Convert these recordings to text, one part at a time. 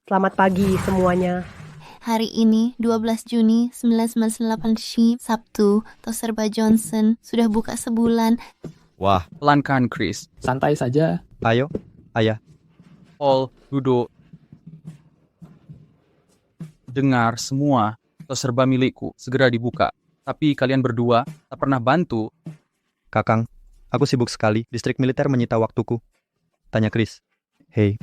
Selamat pagi semuanya. Hari ini 12 Juni 1998 Ship, Sabtu, Toserba Johnson sudah buka sebulan. Wah, Pelankan, Chris. Santai saja. ayo, ayah. Paul, duduk. Dengar semua, Toserba milikku segera dibuka. Tapi kalian berdua tak pernah bantu. Kakang, aku sibuk sekali. Distrik militer menyita waktuku. Tanya Chris. Hei,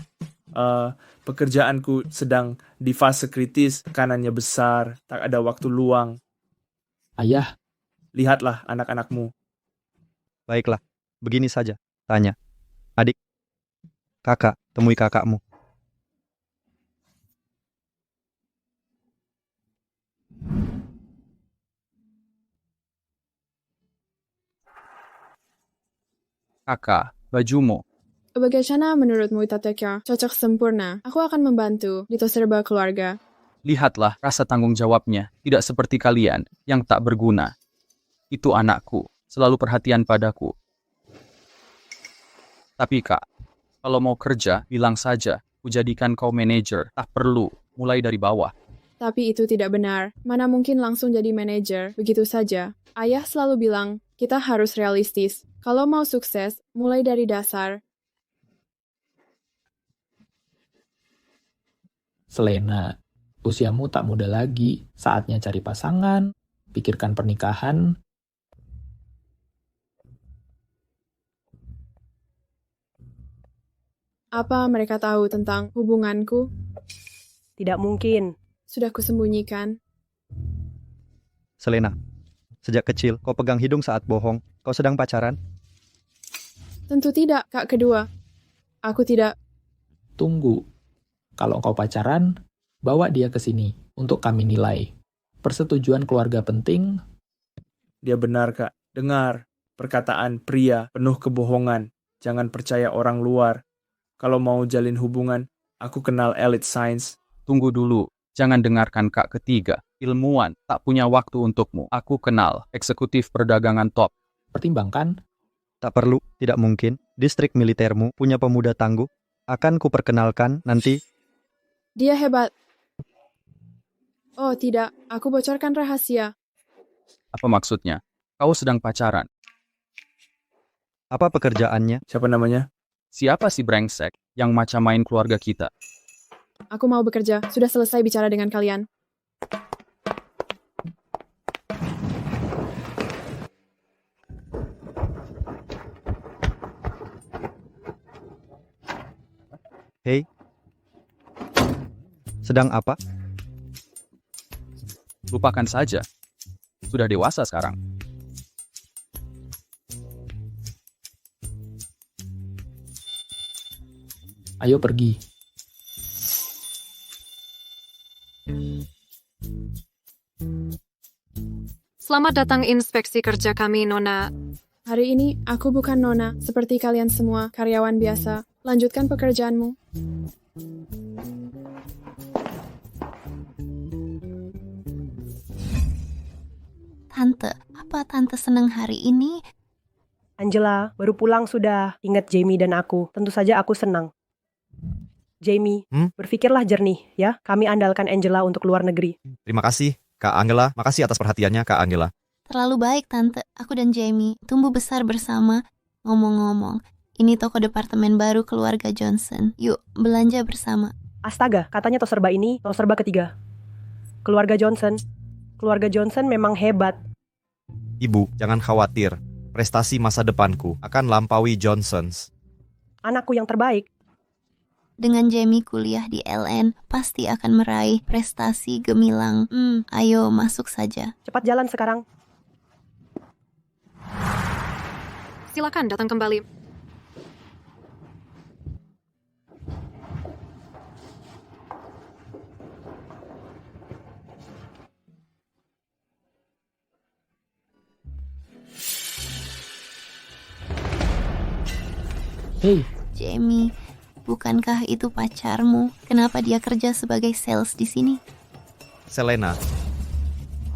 Pekerjaanku sedang di fase kritis, kanannya besar, tak ada waktu luang. Ayah, Lihatlah anak-anakmu. baiklah. Begini saja. Tanya. Adik. Kakak, temui kakakmu. Kakak, bajumu. Bagaimana menurutmu, Tatekya? Cocok sempurna. Aku akan membantu di Toserba keluarga. Lihatlah rasa tanggung jawabnya. Tidak seperti kalian yang tak berguna. Itu anakku, selalu perhatian padaku. Tapi kak, kalau mau kerja, bilang saja. Kujadikan kau manajer, tak perlu. Mulai dari bawah. Tapi itu tidak benar. Mana mungkin langsung jadi manajer, begitu saja. Ayah selalu bilang, kita harus realistis. Kalau mau sukses, mulai dari dasar. Selena, usiamu tak muda lagi. Saatnya cari pasangan, pikirkan pernikahan. Apa mereka tahu tentang hubunganku? Tidak mungkin. Sudah kusembunyikan. Selena, sejak kecil kau pegang hidung saat bohong. Kau sedang pacaran? Tentu tidak, kak kedua. Aku tidak. Tunggu. Kalau kau pacaran, bawa dia ke sini untuk kami nilai. Persetujuan keluarga penting. Dia benar, Kak. Dengar, perkataan pria penuh kebohongan. Jangan percaya orang luar. Kalau mau jalin hubungan, aku kenal elite science. Tunggu dulu, jangan dengarkan kak ketiga. Ilmuwan, tak punya waktu untukmu. Aku kenal, eksekutif perdagangan top. Pertimbangkan. Tak perlu, tidak mungkin. Distrik militermu punya pemuda tangguh. Akan kuperkenalkan nanti. Dia hebat. Oh tidak, aku bocorkan rahasia. Apa maksudnya? Kau sedang pacaran. Apa pekerjaannya? Siapa namanya? Siapa si brengsek yang macam main keluarga kita? Aku mau bekerja, sudah selesai bicara dengan kalian. Hei. Sedang apa? Lupakan saja. Sudah dewasa sekarang. Ayo pergi. Selamat datang inspeksi kerja kami, Nona. Hari ini aku bukan nona, seperti kalian semua, karyawan biasa. Lanjutkan pekerjaanmu. Tante, apa tante senang hari ini? Angela, baru pulang sudah. Ingat Jamie dan aku. Tentu saja aku senang. Jamie, berpikirlah jernih ya. Kami andalkan Angela untuk luar negeri. Terima kasih, Kak Angela. Makasih atas perhatiannya, Kak Angela. Terlalu baik tante, aku dan Jamie tumbuh besar bersama. Ngomong-ngomong, ini toko departemen baru keluarga Johnson. Yuk, belanja bersama. Astaga, katanya Toserba ini Toserba ketiga. Keluarga Johnson. Keluarga Johnson memang hebat. Ibu, jangan khawatir. Prestasi masa depanku akan lampaui Johnsons. Anakku yang terbaik. Dengan Jamie kuliah di LN, pasti akan meraih prestasi gemilang. Ayo masuk saja. Cepat jalan sekarang. Silakan datang kembali. Hei, Jamie, bukankah itu pacarmu? Kenapa dia kerja sebagai sales di sini? Selena,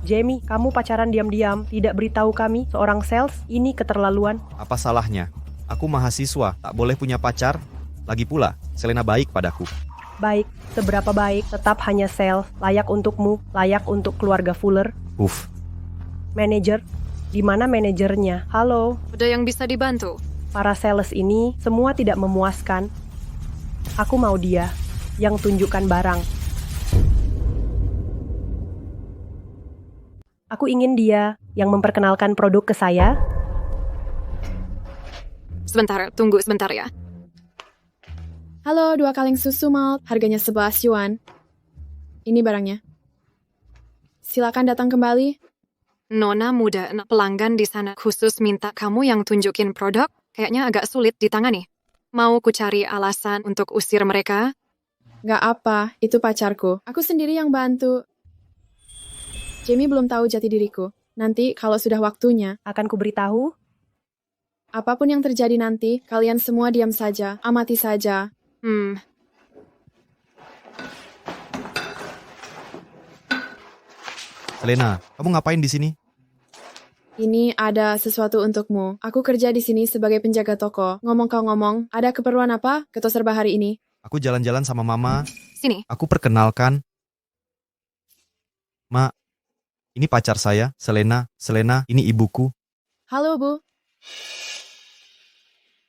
Jamie, kamu pacaran diam-diam, tidak beritahu kami, seorang sales, ini keterlaluan. apa salahnya? Aku mahasiswa, tak boleh punya pacar. Lagi pula, Selena baik padaku. Baik, seberapa baik, tetap hanya sales, layak untukmu, layak untuk keluarga Fuller. Manajer, di mana manajernya? Halo, Ada yang bisa dibantu? para sales ini semua tidak memuaskan. Aku mau dia yang tunjukkan barang. Aku ingin dia yang memperkenalkan produk ke saya. Sebentar, tunggu sebentar ya. Halo, 2 kaleng susu malt, harganya 11 yuan. Ini barangnya. Silakan datang kembali. Nona muda, pelanggan di sana khusus minta kamu yang tunjukin produk. Kayaknya agak sulit ditangani. Mau ku cari alasan untuk usir mereka? Gak apa, itu pacarku. Aku sendiri yang bantu. Jamie belum tahu jati diriku. Nanti kalau sudah waktunya, Akan kuberitahu. apapun yang terjadi nanti, kalian semua diam saja, amati saja. Selena, kamu ngapain di sini? Ini ada sesuatu untukmu. Aku kerja di sini sebagai penjaga toko. Ngomong kau ngomong, ada keperluan apa ke tos serba hari ini? Aku jalan-jalan sama Mama. Sini. Aku perkenalkan. Ma, ini pacar saya, Selena. Selena, ini ibuku. Halo, Bu.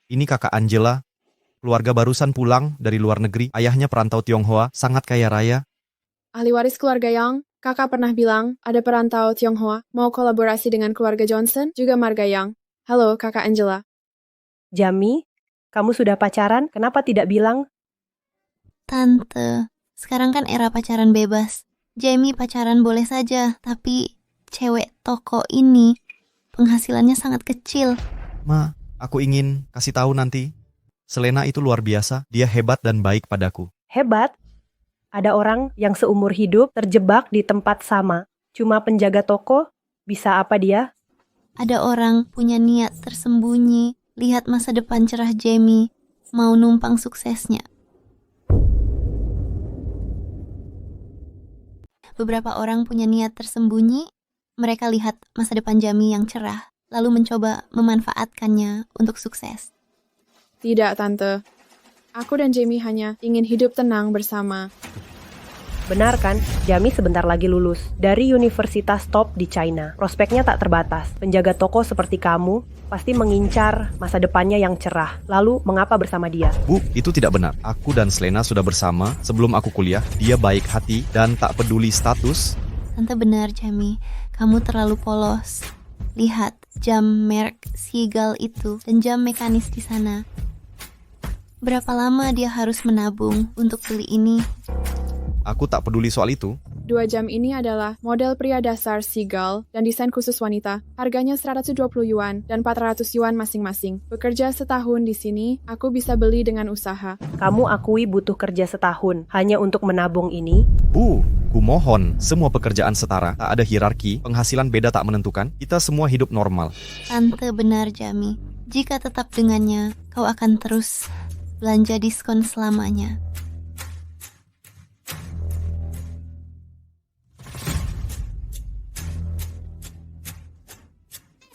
Ini kakak Angela. Keluarga barusan pulang dari luar negeri. Ayahnya perantau Tionghoa, sangat kaya raya. Ahli waris keluarga Yang. Kakak pernah bilang, ada perantau Tionghoa mau kolaborasi dengan keluarga Johnson, juga marga Yang. Halo, Kakak Angela. Jamie, kamu sudah pacaran? Kenapa tidak bilang? Tante, sekarang kan era pacaran bebas. Jamie pacaran boleh saja, tapi cewek toko ini penghasilannya sangat kecil. Ma, aku ingin kasih tahu nanti. Selena itu luar biasa. Dia hebat dan baik padaku. Hebat. Ada orang yang seumur hidup terjebak di tempat sama. Cuma penjaga toko, bisa apa dia? Ada orang punya niat tersembunyi, lihat masa depan cerah Jamie, mau numpang suksesnya. Beberapa orang punya niat tersembunyi, mereka lihat masa depan Jamie yang cerah, lalu mencoba memanfaatkannya untuk sukses. Tidak, Tante. Aku dan Jamie hanya ingin hidup tenang bersama. Benar kan? Jamie sebentar lagi lulus dari universitas top di China. Prospeknya tak terbatas. Penjaga toko seperti kamu pasti mengincar masa depannya yang cerah. Lalu, mengapa bersama dia? Bu, itu tidak benar. Aku dan Selena sudah bersama sebelum aku kuliah. Dia baik hati dan tak peduli status. Tante benar, Jamie. Kamu terlalu polos. Lihat jam merek Seagull itu dan jam mekanis di sana. Berapa lama dia harus menabung untuk beli ini? Aku tak peduli soal itu. 2 jam ini adalah model pria dasar Seagull dan desain khusus wanita. Harganya 120 yuan dan 400 yuan masing-masing. Bekerja setahun di sini, aku bisa beli dengan usaha. Kamu akui butuh kerja setahun hanya untuk menabung ini? Bu, kumohon, semua pekerjaan setara. Tak ada hierarki, penghasilan beda tak menentukan. Kita semua hidup normal. Tante benar, Jamie. Jika tetap dengannya, kau akan terus belanja diskon selamanya.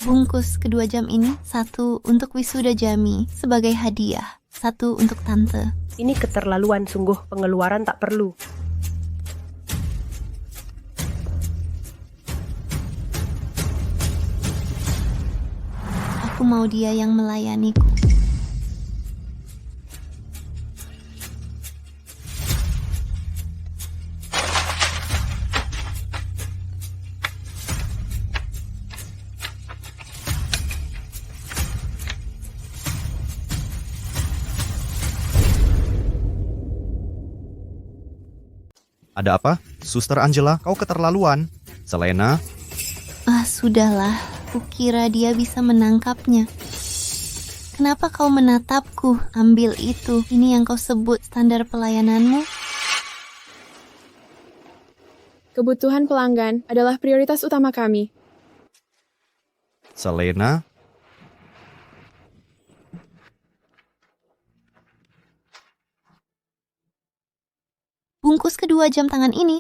Bungkus kedua jam ini, 1 untuk wisuda Jamie sebagai hadiah, 1 untuk tante. Ini keterlaluan sungguh, pengeluaran tak perlu. Aku mau dia yang melayaniku. Ada apa? Suster Angela, kau keterlaluan. Selena, Sudahlah, kukira dia bisa menangkapnya. Kenapa kau menatapku? Ambil itu. Ini yang kau sebut standar pelayananmu? Kebutuhan pelanggan adalah prioritas utama kami. Selena, Bungkus kedua jam tangan ini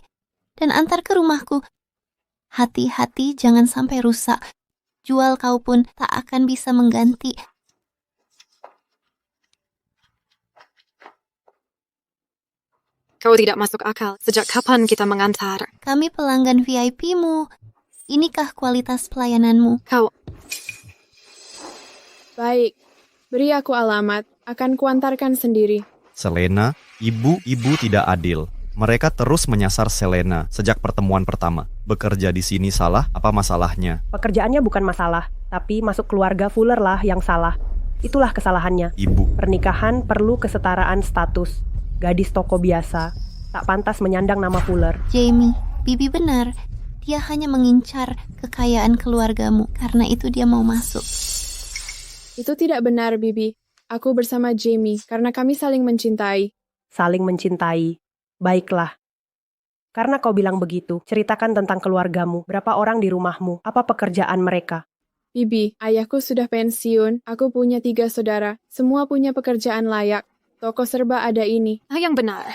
dan antar ke rumahku. Hati-hati jangan sampai rusak. Jual kau pun tak akan bisa mengganti. Kau tidak masuk akal. Sejak kapan kita mengantar? Kami pelanggan VIP-mu. Inikah kualitas pelayananmu? Kau, Baik, beri aku alamat. Akan kuantarkan sendiri. Selena, ibu tidak adil. Mereka terus menyasar Selena sejak pertemuan pertama. Bekerja di sini salah, apa masalahnya? Pekerjaannya bukan masalah, tapi masuk keluarga Fuller lah yang salah. Itulah kesalahannya. Ibu, Pernikahan perlu kesetaraan status. Gadis toko biasa tak pantas menyandang nama Fuller. Jamie, Bibi benar. Dia hanya mengincar kekayaan keluargamu. Karena itu dia mau masuk. Itu tidak benar, Bibi. Aku bersama Jamie karena kami saling mencintai. Saling mencintai. Baiklah. Karena kau bilang begitu, ceritakan tentang keluargamu. Berapa orang di rumahmu? Apa pekerjaan mereka? Bibi, ayahku sudah pensiun. Aku punya 3 saudara. Semua punya pekerjaan layak. Toko serba ada ini. yang benar.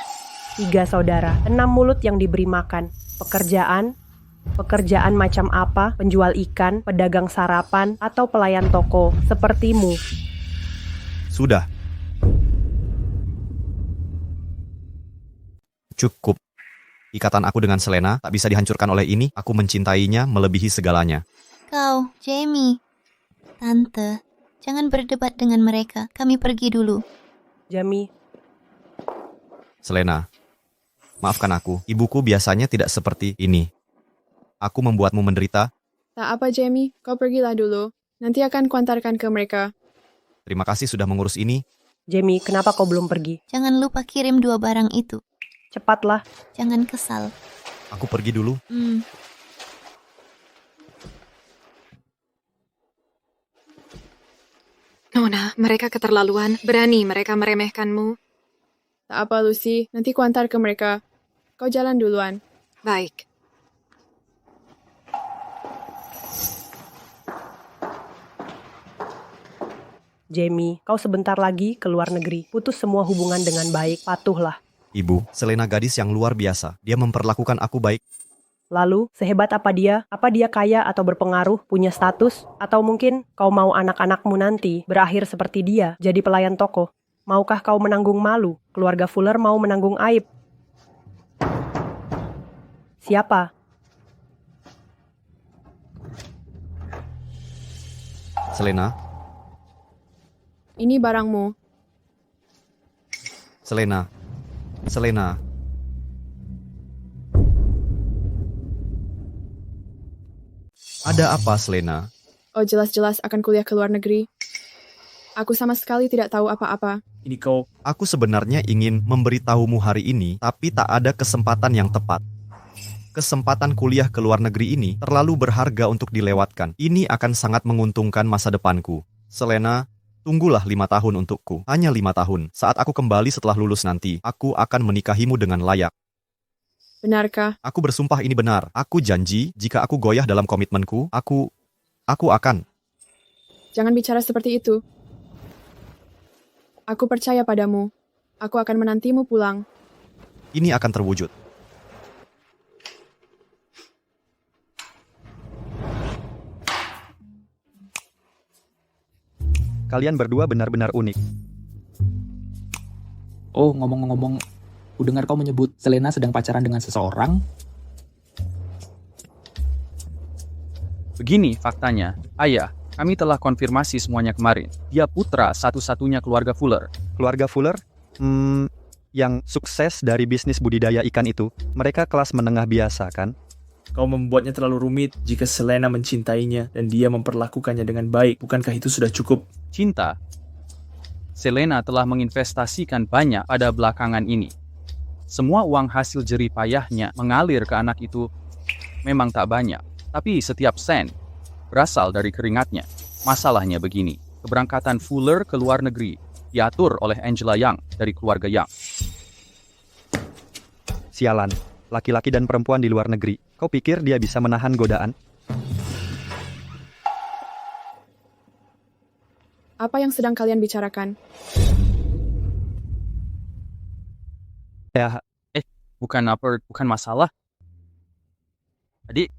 3 saudara, 6 mulut yang diberi makan. Pekerjaan macam apa? Penjual ikan, pedagang sarapan, atau pelayan toko, sepertimu. sudah. Cukup. Ikatan aku dengan Selena tak bisa dihancurkan oleh ini. Aku mencintainya melebihi segalanya. Kau, Jamie. Tante, jangan berdebat dengan mereka. Kami pergi dulu. Jamie, Selena, maafkan aku. Ibuku biasanya tidak seperti ini. Aku membuatmu menderita. Tak apa, Jamie. Kau pergilah dulu. Nanti akan kuantarkan ke mereka. Terima kasih sudah mengurus ini. Jamie, kenapa kau belum pergi? Jangan lupa kirim 2 barang itu. Cepatlah. Jangan kesal. Aku pergi dulu. Nona, mereka keterlaluan. Berani mereka meremehkanmu. Tak apa, Lucy. Nanti kuantar ke mereka. Kau jalan duluan. Baik. Jamie, kau sebentar lagi ke luar negeri. Putus semua hubungan dengan baik. Patuhlah. Ibu, Selena gadis yang luar biasa. Dia memperlakukan aku baik. Lalu, sehebat apa dia? Apa dia kaya atau berpengaruh, punya status? Atau mungkin kau mau anak-anakmu nanti berakhir seperti dia, jadi pelayan toko? Maukah kau menanggung malu? Keluarga Fuller mau menanggung aib. Siapa? Selena, Ini barangmu. Selena. Ada apa, Selena? Oh, jelas-jelas akan kuliah ke luar negeri. Aku sama sekali tidak tahu apa-apa. Ini kau, Aku sebenarnya ingin memberitahumu hari ini, tapi tak ada kesempatan yang tepat. Kesempatan kuliah ke luar negeri ini terlalu berharga untuk dilewatkan. Ini akan sangat menguntungkan masa depanku. Selena, tunggulah 5 tahun untukku. Hanya 5 tahun. Saat aku kembali setelah lulus nanti, aku akan menikahimu dengan layak. Benarkah? Aku bersumpah ini benar. Aku janji, jika aku goyah dalam komitmenku, aku akan. Jangan bicara seperti itu. Aku percaya padamu. Aku akan menantimu pulang. Ini akan terwujud. Kalian berdua benar-benar unik. Oh, ngomong-ngomong, ku dengar kau menyebut Selena sedang pacaran dengan seseorang. Begini faktanya. Ayah, kami telah konfirmasi semuanya kemarin. Dia putra satu-satunya keluarga Fuller. Keluarga Fuller? Yang sukses dari bisnis budidaya ikan itu, mereka kelas menengah biasa kan? kau membuatnya terlalu rumit jika Selena mencintainya dan dia memperlakukannya dengan baik. Bukankah itu sudah cukup? Cinta. Selena telah menginvestasikan banyak pada belakangan ini. Semua uang hasil jerih payahnya mengalir ke anak itu memang tak banyak. Tapi setiap sen berasal dari keringatnya. Masalahnya begini, keberangkatan Fuller ke luar negeri diatur oleh Angela Young dari keluarga Young. Sialan, laki-laki dan perempuan di luar negeri. Kau pikir dia bisa menahan godaan? Apa yang sedang kalian bicarakan? Ya, Bukan masalah. Adik,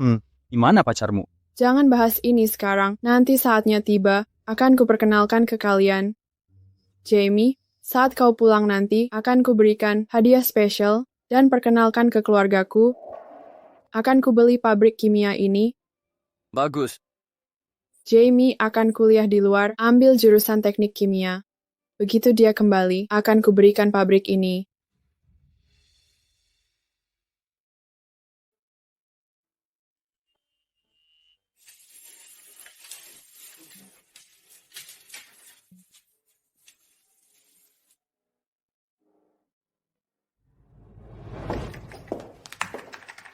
gimana pacarmu? Jangan bahas ini sekarang. Nanti saatnya tiba, akan kuperkenalkan ke kalian. Jamie, saat kau pulang nanti, akan kuberikan hadiah spesial. dan perkenalkan ke keluargaku. Akan kubeli pabrik kimia ini. Bagus. Jamie akan kuliah di luar, ambil jurusan teknik kimia. Begitu dia kembali, akan kuberikan pabrik ini.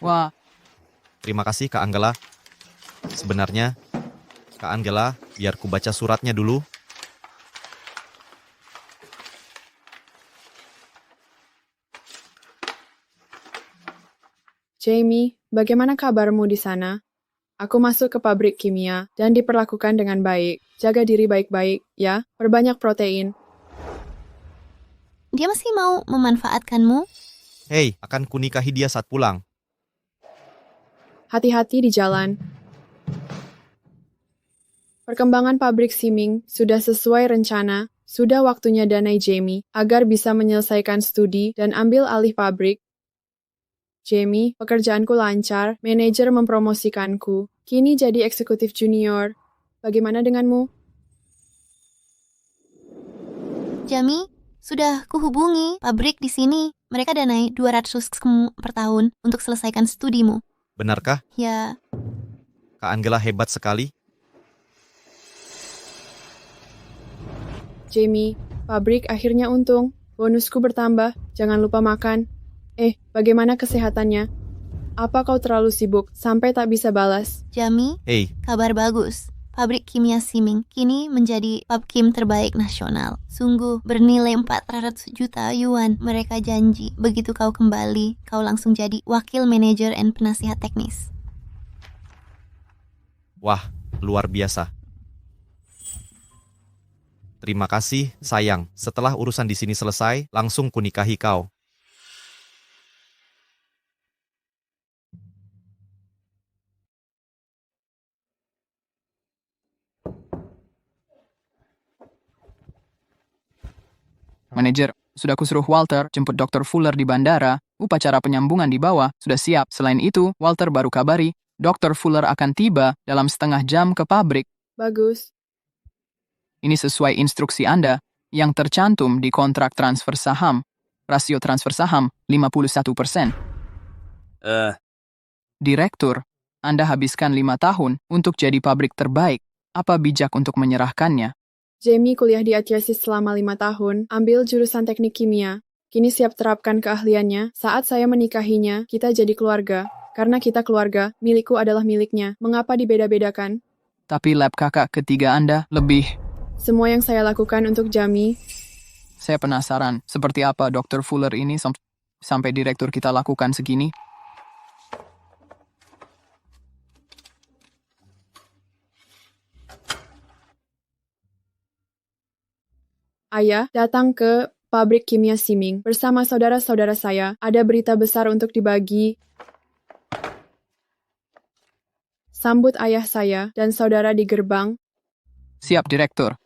Wah, Terima kasih Kak Anggela. Sebenarnya, Kak Anggela, biar ku baca suratnya dulu. Jamie, bagaimana kabarmu di sana? Aku masuk ke pabrik kimia dan diperlakukan dengan baik. Jaga diri baik-baik, ya. Perbanyak protein. Dia masih mau memanfaatkanmu? Hei, akan kunikahi dia saat pulang. Hati-hati di jalan. Perkembangan pabrik Siming sudah sesuai rencana. Sudah waktunya danai Jamie agar bisa menyelesaikan studi dan ambil alih pabrik. Jamie, pekerjaanku lancar, manajer mempromosikanku. Kini jadi eksekutif junior. Bagaimana denganmu? Jamie, sudah kuhubungi pabrik di sini. Mereka danai 200 per tahun untuk selesaikan studimu. Benarkah? Ya, Kak Anggela hebat sekali. Jamie, pabrik akhirnya untung. Bonusku bertambah. Jangan lupa makan. Bagaimana kesehatannya? Apa kau terlalu sibuk sampai tak bisa balas? Jamie, Hei, kabar bagus. Pabrik kimia Siming kini menjadi pabkim terbaik nasional. Sungguh bernilai 400 juta yuan. Mereka janji begitu kau kembali, kau langsung jadi wakil manajer dan penasihat teknis. wah, luar biasa. Terima kasih, sayang. Setelah urusan di sini selesai, langsung kunikahi kau. manajer, sudah kusuruh Walter jemput Dr. Fuller di bandara. Upacara penyambungan di bawah sudah siap. Selain itu, Walter baru kabari, Dr. Fuller akan tiba dalam setengah jam ke pabrik. Bagus. Ini sesuai instruksi Anda yang tercantum di kontrak transfer saham. Rasio transfer saham 51%. Direktur, Anda habiskan 5 tahun untuk jadi pabrik terbaik. Apa bijak untuk menyerahkannya? Jamie kuliah di ATRC selama 5 tahun, ambil jurusan teknik kimia. Kini siap terapkan keahliannya. Saat saya menikahinya, kita jadi keluarga. Karena kita keluarga, milikku adalah miliknya. Mengapa dibeda-bedakan? Tapi lab kakak ketiga Anda lebih... Semua yang saya lakukan untuk Jamie. Saya penasaran, seperti apa Dr. Fuller ini sampai direktur kita lakukan segini? Ayah datang ke pabrik kimia Siming bersama saudara-saudara saya. Ada berita besar untuk dibagi. Sambut ayah saya dan saudara di gerbang. Siap, Direktur.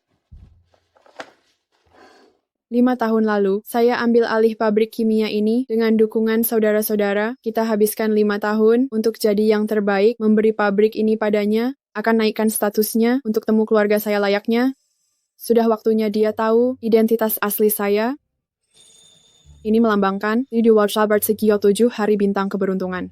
5 tahun lalu, saya ambil alih pabrik kimia ini dengan dukungan saudara-saudara. Kita habiskan 5 tahun untuk jadi yang terbaik, memberi pabrik ini padanya, akan naikkan statusnya untuk temu keluarga saya layaknya. Sudah waktunya dia tahu identitas asli saya. Ini melambangkan di Walshabard Segio 7 hari bintang keberuntungan.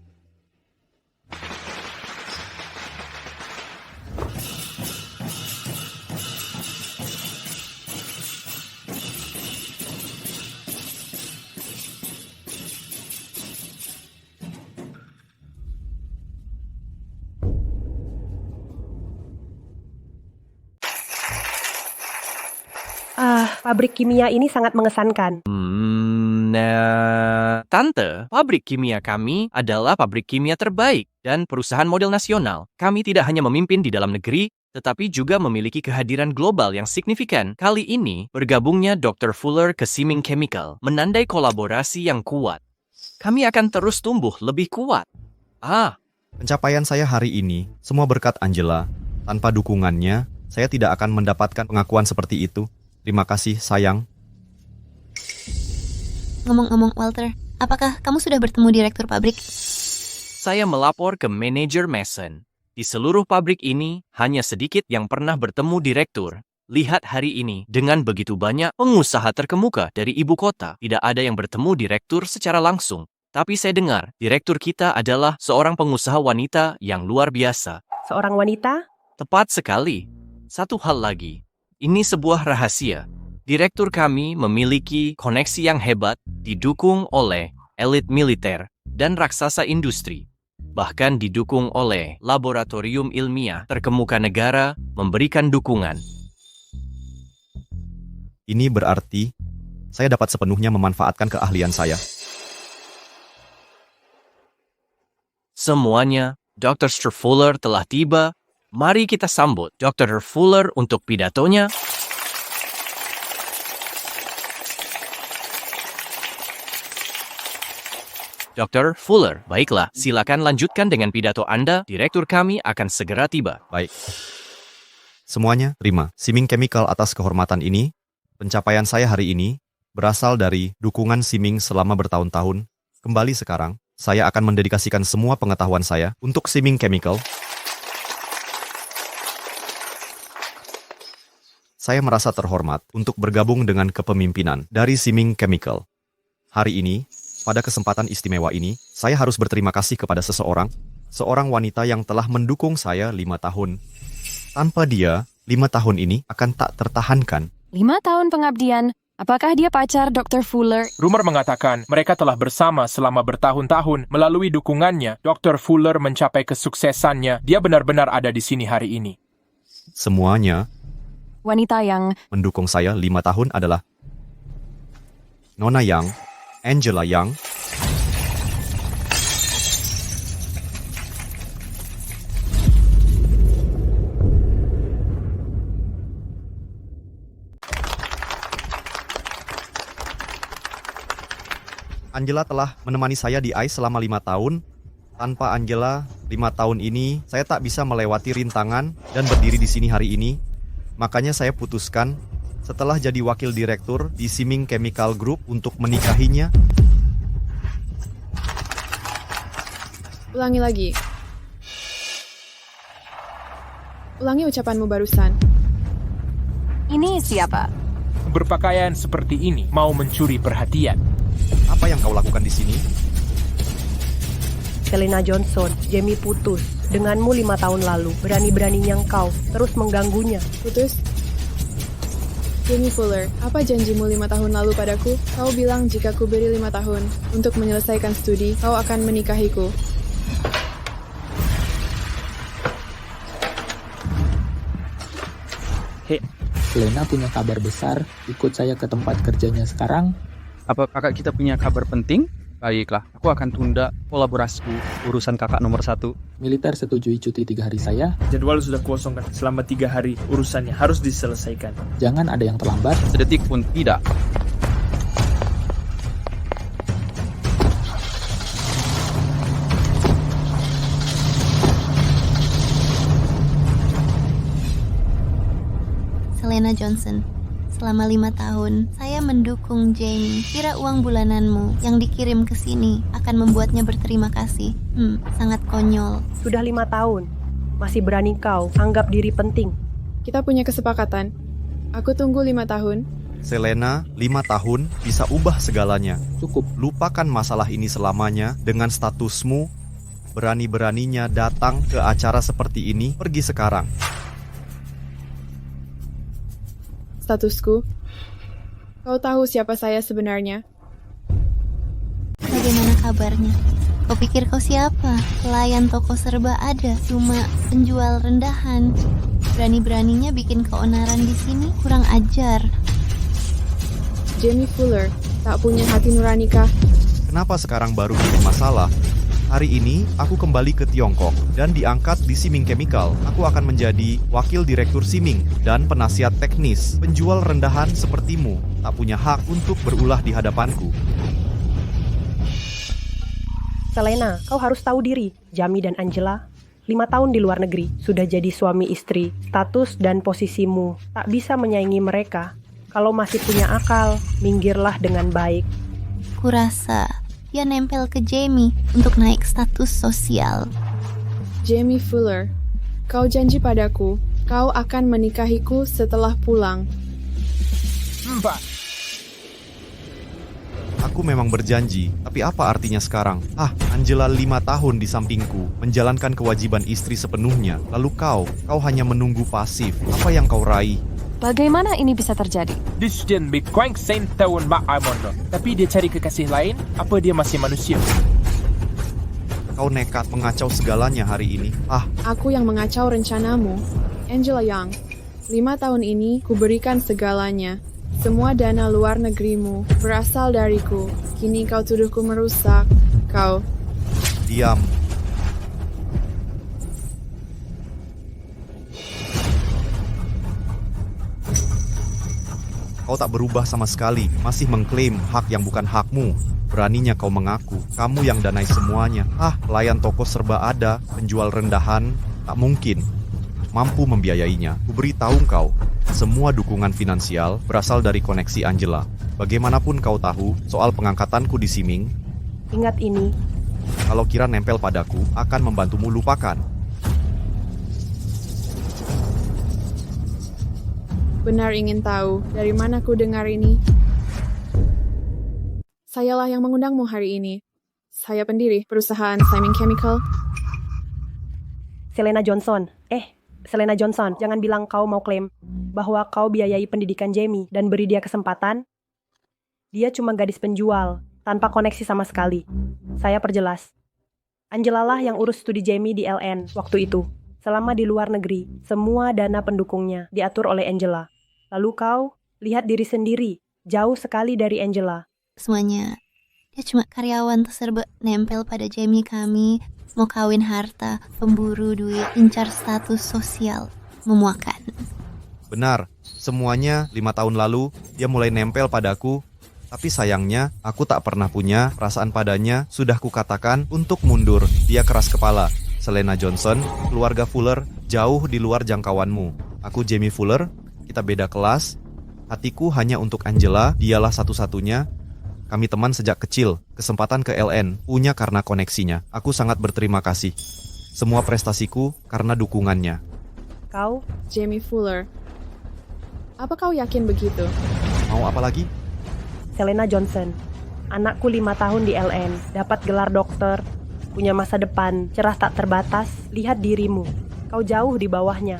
Pabrik kimia ini sangat mengesankan. Tante, pabrik kimia kami adalah pabrik kimia terbaik dan perusahaan model nasional. Kami tidak hanya memimpin di dalam negeri, tetapi juga memiliki kehadiran global yang signifikan. Kali ini, bergabungnya Dr. Fuller ke Siming Chemical menandai kolaborasi yang kuat. Kami akan terus tumbuh lebih kuat. Pencapaian saya hari ini semua berkat Angela. Tanpa dukungannya, saya tidak akan mendapatkan pengakuan seperti itu. Terima kasih, sayang. Ngomong-ngomong Walter, apakah kamu sudah bertemu direktur pabrik? Saya melapor ke manajer Mason. Di seluruh pabrik ini, hanya sedikit yang pernah bertemu direktur. Lihat hari ini, dengan begitu banyak pengusaha terkemuka dari ibu kota, tidak ada yang bertemu direktur secara langsung. Tapi saya dengar, direktur kita adalah seorang pengusaha wanita yang luar biasa. Seorang wanita? Tepat sekali. Satu hal lagi, ini sebuah rahasia. Direktur kami memiliki koneksi yang hebat, didukung oleh elit militer dan raksasa industri. Bahkan didukung oleh laboratorium ilmiah terkemuka negara memberikan dukungan. Ini berarti saya dapat sepenuhnya memanfaatkan keahlian saya. Semuanya, Dr. Fuller telah tiba. Mari kita sambut Dr. Fuller untuk pidatonya. Dr. Fuller, baiklah, silakan lanjutkan dengan pidato Anda. Direktur kami akan segera tiba. Baik. Semuanya, terima. Siming Chemical atas kehormatan ini. Pencapaian saya hari ini berasal dari dukungan Siming selama bertahun-tahun. Kembali sekarang, saya akan mendedikasikan semua pengetahuan saya untuk Siming Chemical. Saya merasa terhormat untuk bergabung dengan kepemimpinan dari Siming Chemical. Hari ini, pada kesempatan istimewa ini, saya harus berterima kasih kepada seorang wanita yang telah mendukung saya 5 tahun. Tanpa dia, 5 tahun ini akan tak tertahankan. 5 tahun pengabdian. Apakah dia pacar Dr. Fuller? Rumor mengatakan mereka telah bersama selama bertahun-tahun. Melalui dukungannya, Dr. Fuller mencapai kesuksesannya. Dia benar-benar ada di sini hari ini. Semuanya Wanita yang mendukung saya 5 tahun adalah Nona Yang, Angela Yang, Angela telah menemani saya di ICE selama 5 tahun. Tanpa Angela, 5 tahun ini, saya tak bisa melewati rintangan dan berdiri di sini hari ini. Makanya saya putuskan, setelah jadi wakil direktur di Siming Chemical Group untuk menikahinya. Ulangi lagi. Ulangi ucapanmu barusan. ini siapa? Berpakaian seperti ini mau mencuri perhatian. Apa yang kau lakukan di sini? Selena Johnson, Jamie putus. Denganmu 5 tahun lalu, berani-beraninya kau terus mengganggunya. Putus? Jamie Fuller, apa janjimu 5 tahun lalu padaku? Kau bilang jika ku beri 5 tahun untuk menyelesaikan studi, kau akan menikahiku. Hei, Selena punya kabar besar. Ikut saya ke tempat kerjanya sekarang. Apa kakak kita punya kabar penting? Baiklah, aku akan tunda kolaborasiku. Urusan kakak nomor 1. Militer setujui cuti 3 hari saya. Jadwal sudah kosong kan? Selama 3 hari urusannya harus diselesaikan. Jangan ada yang terlambat. Sedetik pun tidak. Selena Johnson, selama 5 tahun, saya mendukung Jamie. Kira uang bulananmu yang dikirim ke sini akan membuatnya berterima kasih. Sangat konyol. Sudah 5 tahun, masih berani kau anggap diri penting. Kita punya kesepakatan. Aku tunggu 5 tahun. Selena, 5 tahun bisa ubah segalanya. Cukup. Lupakan masalah ini selamanya dengan statusmu. Berani-beraninya datang ke acara seperti ini, pergi sekarang. Statusku. Kau tahu siapa saya sebenarnya? Bagaimana kabarnya? Kau pikir kau siapa? Pelayan toko serba ada, cuma penjual rendahan. Berani-beraninya bikin keonaran di sini, kurang ajar. Jamie Fuller, tak punya hati nurani kah? Kenapa sekarang baru bikin masalah? Hari ini, aku kembali ke Tiongkok dan diangkat di Siming Chemical. Aku akan menjadi wakil direktur Siming dan penasihat teknis. Penjual rendahan sepertimu tak punya hak untuk berulah di hadapanku. Selena, kau harus tahu diri. Jamie dan Angela, 5 tahun di luar negeri, sudah jadi suami istri. Status dan posisimu tak bisa menyaingi mereka. Kalau masih punya akal, minggirlah dengan baik. Kurasa dia nempel ke Jamie untuk naik status sosial. Jamie Fuller, kau janji padaku, kau akan menikahiku setelah pulang. Aku memang berjanji, tapi apa artinya sekarang? Angela 5 tahun di sampingku, menjalankan kewajiban istri sepenuhnya. Lalu kau hanya menunggu pasif. Apa yang kau raih? Bagaimana ini bisa terjadi? Disjen Bitcoin sen tahun Mak Amondo. Tapi dia cari kekasih lain, apa dia masih manusia? Kau nekat mengacau segalanya hari ini. Aku yang mengacau rencanamu. Angela Young, 5 tahun ini kuberikan segalanya. Semua dana luar negerimu berasal dariku. Kini kau tuduhku merusak. Kau. Diam. Kau tak berubah sama sekali, masih mengklaim hak yang bukan hakmu. Beraninya kau mengaku, kamu yang danai semuanya. Pelayan toko serba ada, penjual rendahan, tak mungkin mampu membiayainya. Kuberitahu kau, semua dukungan finansial berasal dari koneksi Angela. Bagaimanapun kau tahu soal pengangkatanku di Siming, Ingat ini, kalau kira nempel padaku, akan membantumu lupakan. Benar ingin tahu dari mana ku dengar ini? Sayalah yang mengundangmu hari ini. Saya pendiri perusahaan Siming Chemical. Selena Johnson. Selena Johnson, jangan bilang kau mau klaim bahwa kau biayai pendidikan Jamie dan beri dia kesempatan. Dia cuma gadis penjual, tanpa koneksi sama sekali. Saya perjelas. Angela lah yang urus studi Jamie di LN waktu itu. Selama di luar negeri, semua dana pendukungnya diatur oleh Angela. Lalu kau lihat diri sendiri, jauh sekali dari Angela. Semuanya, dia cuma karyawan terserba nempel pada Jamie kami. Mau kawin harta, pemburu duit, incar status sosial, memuakan. Benar, semuanya 5 tahun lalu, dia mulai nempel padaku. Tapi sayangnya, aku tak pernah punya perasaan padanya. Sudah kukatakan untuk mundur, dia keras kepala. Selena Johnson, keluarga Fuller, jauh di luar jangkauanmu. Aku Jamie Fuller, kita beda kelas. Hatiku hanya untuk Angela, dialah satu-satunya. Kami teman sejak kecil, kesempatan ke LN, punya karena koneksinya. Aku sangat berterima kasih. Semua prestasiku karena dukungannya. Kau, Jamie Fuller. Apa kau yakin begitu? Mau apa lagi? Selena Johnson, anakku 5 tahun di LN, dapat gelar dokter, punya masa depan, cerah tak terbatas. Lihat dirimu, kau jauh di bawahnya.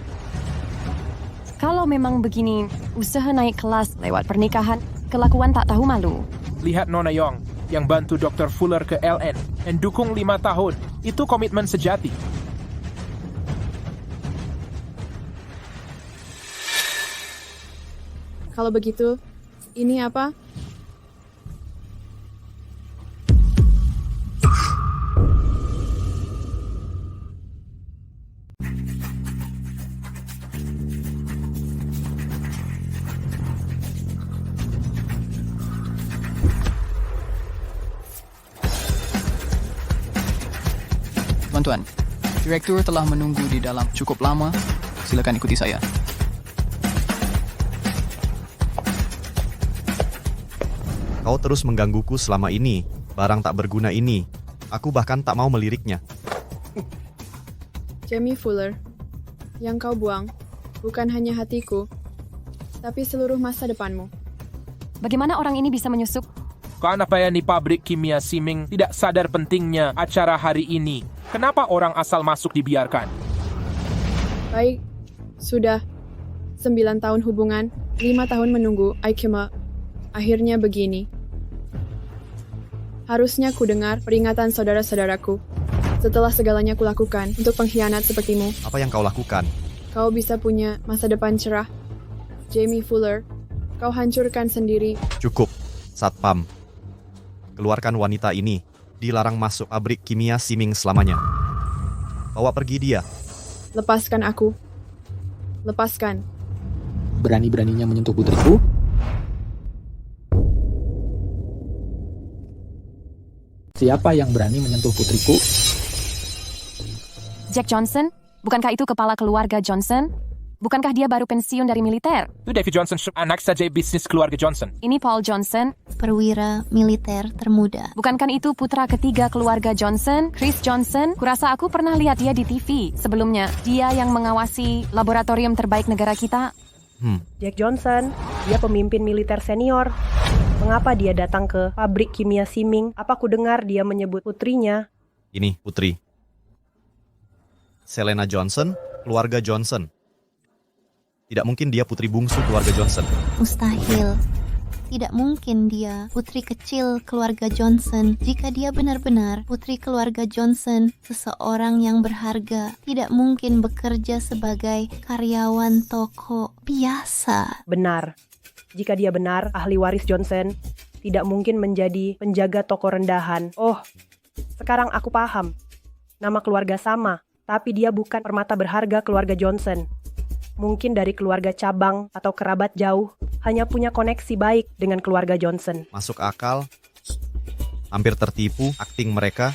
Kalau memang begini, usaha naik kelas lewat pernikahan, kelakuan tak tahu malu. Lihat Nona Yong yang bantu Dr. Fuller ke LN dan dukung 5 tahun. Itu komitmen sejati. Kalau begitu, ini apa? Tuan-tuan, direktur telah menunggu di dalam cukup lama. Silakan ikuti saya. Kau terus menggangguku selama ini. Barang tak berguna ini. Aku bahkan tak mau meliriknya. Jamie Fuller, yang kau buang bukan hanya hatiku, tapi seluruh masa depanmu. Bagaimana orang ini bisa menyusup? Kenapa di pabrik kimia Siming tidak sadar pentingnya acara hari ini? Kenapa orang asal masuk dibiarkan? Baik, sudah 9 tahun hubungan, 5 tahun menunggu, Aikema. Akhirnya begini. Harusnya ku dengar peringatan saudara-saudaraku. Setelah segalanya kulakukan untuk pengkhianat sepertimu. Apa yang kau lakukan? Kau bisa punya masa depan cerah. Jamie Fuller, kau hancurkan sendiri. Cukup, Satpam. Keluarkan wanita ini. Dilarang masuk pabrik kimia Siming selamanya. Bawa pergi dia. Lepaskan aku. Lepaskan. Berani-beraninya menyentuh putriku? Siapa yang berani menyentuh putriku? Jack Johnson? Bukankah itu kepala keluarga Johnson? Bukankah dia baru pensiun dari militer? Itu David Johnson, anak saja bisnis keluarga Johnson. Ini Paul Johnson, Perwira militer termuda. bukankah itu putra ketiga keluarga Johnson, Chris Johnson? Kurasa aku pernah lihat dia di TV sebelumnya. Dia yang mengawasi laboratorium terbaik negara kita. Jack Johnson, dia pemimpin militer senior. Mengapa dia datang ke pabrik kimia Siming? Apa ku dengar dia menyebut putrinya? Ini putri. Selena Johnson, keluarga Johnson. Tidak mungkin dia putri bungsu keluarga Johnson. Mustahil. Tidak mungkin dia putri kecil keluarga Johnson. Jika dia benar-benar putri keluarga Johnson, seseorang yang berharga, tidak mungkin bekerja sebagai karyawan toko biasa. Benar. Jika dia benar, ahli waris Johnson tidak mungkin menjadi penjaga toko rendahan. Oh, sekarang aku paham. Nama keluarga sama, tapi dia bukan permata berharga keluarga Johnson. Mungkin dari keluarga cabang atau kerabat jauh, hanya punya koneksi baik dengan keluarga Johnson. Masuk akal. Hampir tertipu akting mereka.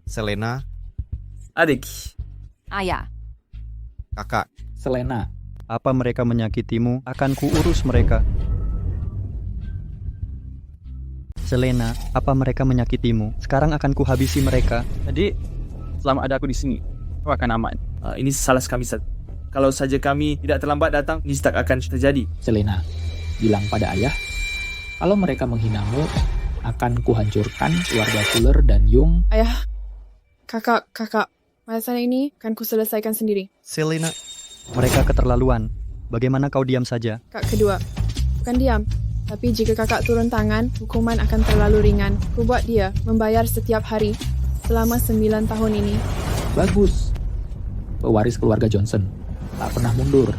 Selena, Adik, Ayah, kakak. Selena, Apa mereka menyakitimu, akan kuurus mereka. Selena, apa mereka menyakitimu? Sekarang akan kuhabisi mereka. Jadi, selama ada aku di sini, kau akan aman. Ini salah kami, Sat. Kalau saja kami tidak terlambat datang, ini tak akan terjadi. Selena, bilang pada ayah, kalau mereka menghinamu, akan kuhancurkan keluarga Fuller dan Young. Ayah, kakak, masalah ini akan kuselesaikan sendiri. Selena, mereka keterlaluan. Bagaimana kau diam saja? Kak kedua, bukan diam. Tapi jika kakak turun tangan, hukuman akan terlalu ringan. Ku buat dia membayar setiap hari selama 9 tahun ini. Bagus. Pewaris keluarga Johnson. Tak pernah mundur.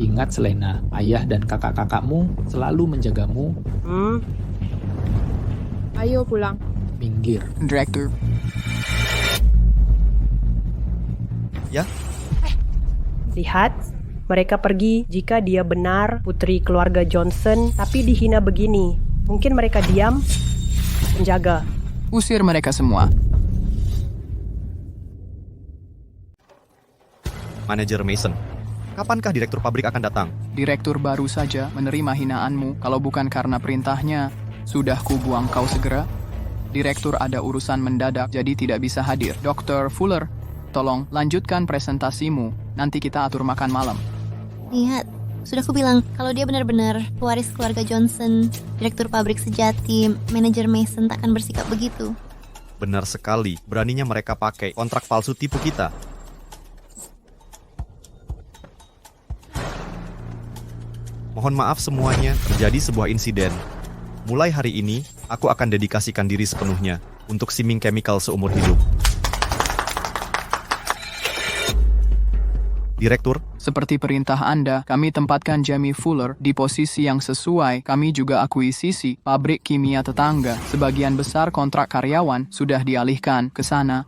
Ingat Selena, ayah dan kakak-kakakmu selalu menjagamu. Ayo pulang. Minggir. Direktur. Ya? Lihat, mereka pergi jika dia benar putri keluarga Johnson, tapi dihina begini. Mungkin mereka diam, penjaga. Usir mereka semua. Manajer Mason, kapankah direktur pabrik akan datang? Direktur baru saja menerima hinaanmu. Kalau bukan karena perintahnya, sudah kubuang kau segera. Direktur ada urusan mendadak, jadi tidak bisa hadir. Dr. Fuller, tolong lanjutkan presentasimu. Nanti kita atur makan malam. Lihat, sudah aku bilang kalau dia benar-benar pewaris keluarga Johnson, direktur pabrik sejati, manajer Mason tak akan bersikap begitu. Benar sekali, beraninya mereka pakai kontrak palsu tipu kita. Mohon maaf semuanya, terjadi sebuah insiden. Mulai hari ini, aku akan dedikasikan diri sepenuhnya untuk Siming Chemical seumur hidup. Direktur, seperti perintah Anda, kami tempatkan Jamie Fuller di posisi yang sesuai. Kami juga akuisisi pabrik kimia tetangga. Sebagian besar kontrak karyawan sudah dialihkan ke sana.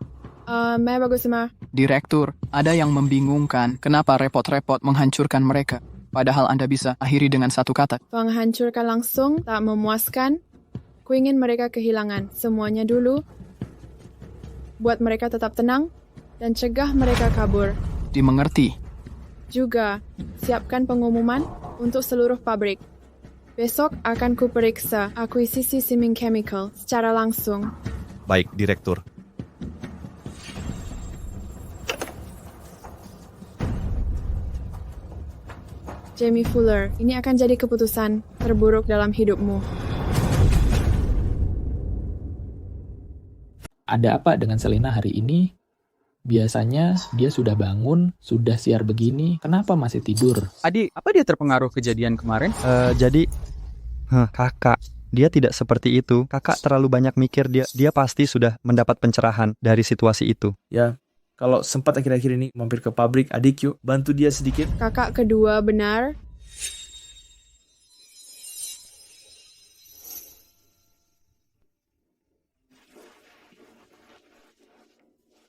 Bagus, Ma. Direktur, ada yang membingungkan. Kenapa repot-repot menghancurkan mereka? Padahal Anda bisa akhiri dengan satu kata. Menghancurkan langsung tak memuaskan. Ku ingin mereka kehilangan semuanya dulu. Buat mereka tetap tenang dan cegah mereka kabur. Dimengerti. Juga, siapkan pengumuman untuk seluruh pabrik. Besok akan kuperiksa akuisisi Siming Chemical secara langsung. baik, Direktur. Jamie Fuller, ini akan jadi keputusan terburuk dalam hidupmu. Ada apa dengan Selena hari ini? Biasanya dia sudah bangun, sudah siar begini, kenapa masih tidur? Adik, apa dia terpengaruh kejadian kemarin? Kakak, dia tidak seperti itu. Kakak terlalu banyak mikir, dia pasti sudah mendapat pencerahan dari situasi itu. Ya, kalau sempat akhir-akhir ini mampir ke pabrik, adik yuk bantu dia sedikit. Kakak kedua benar.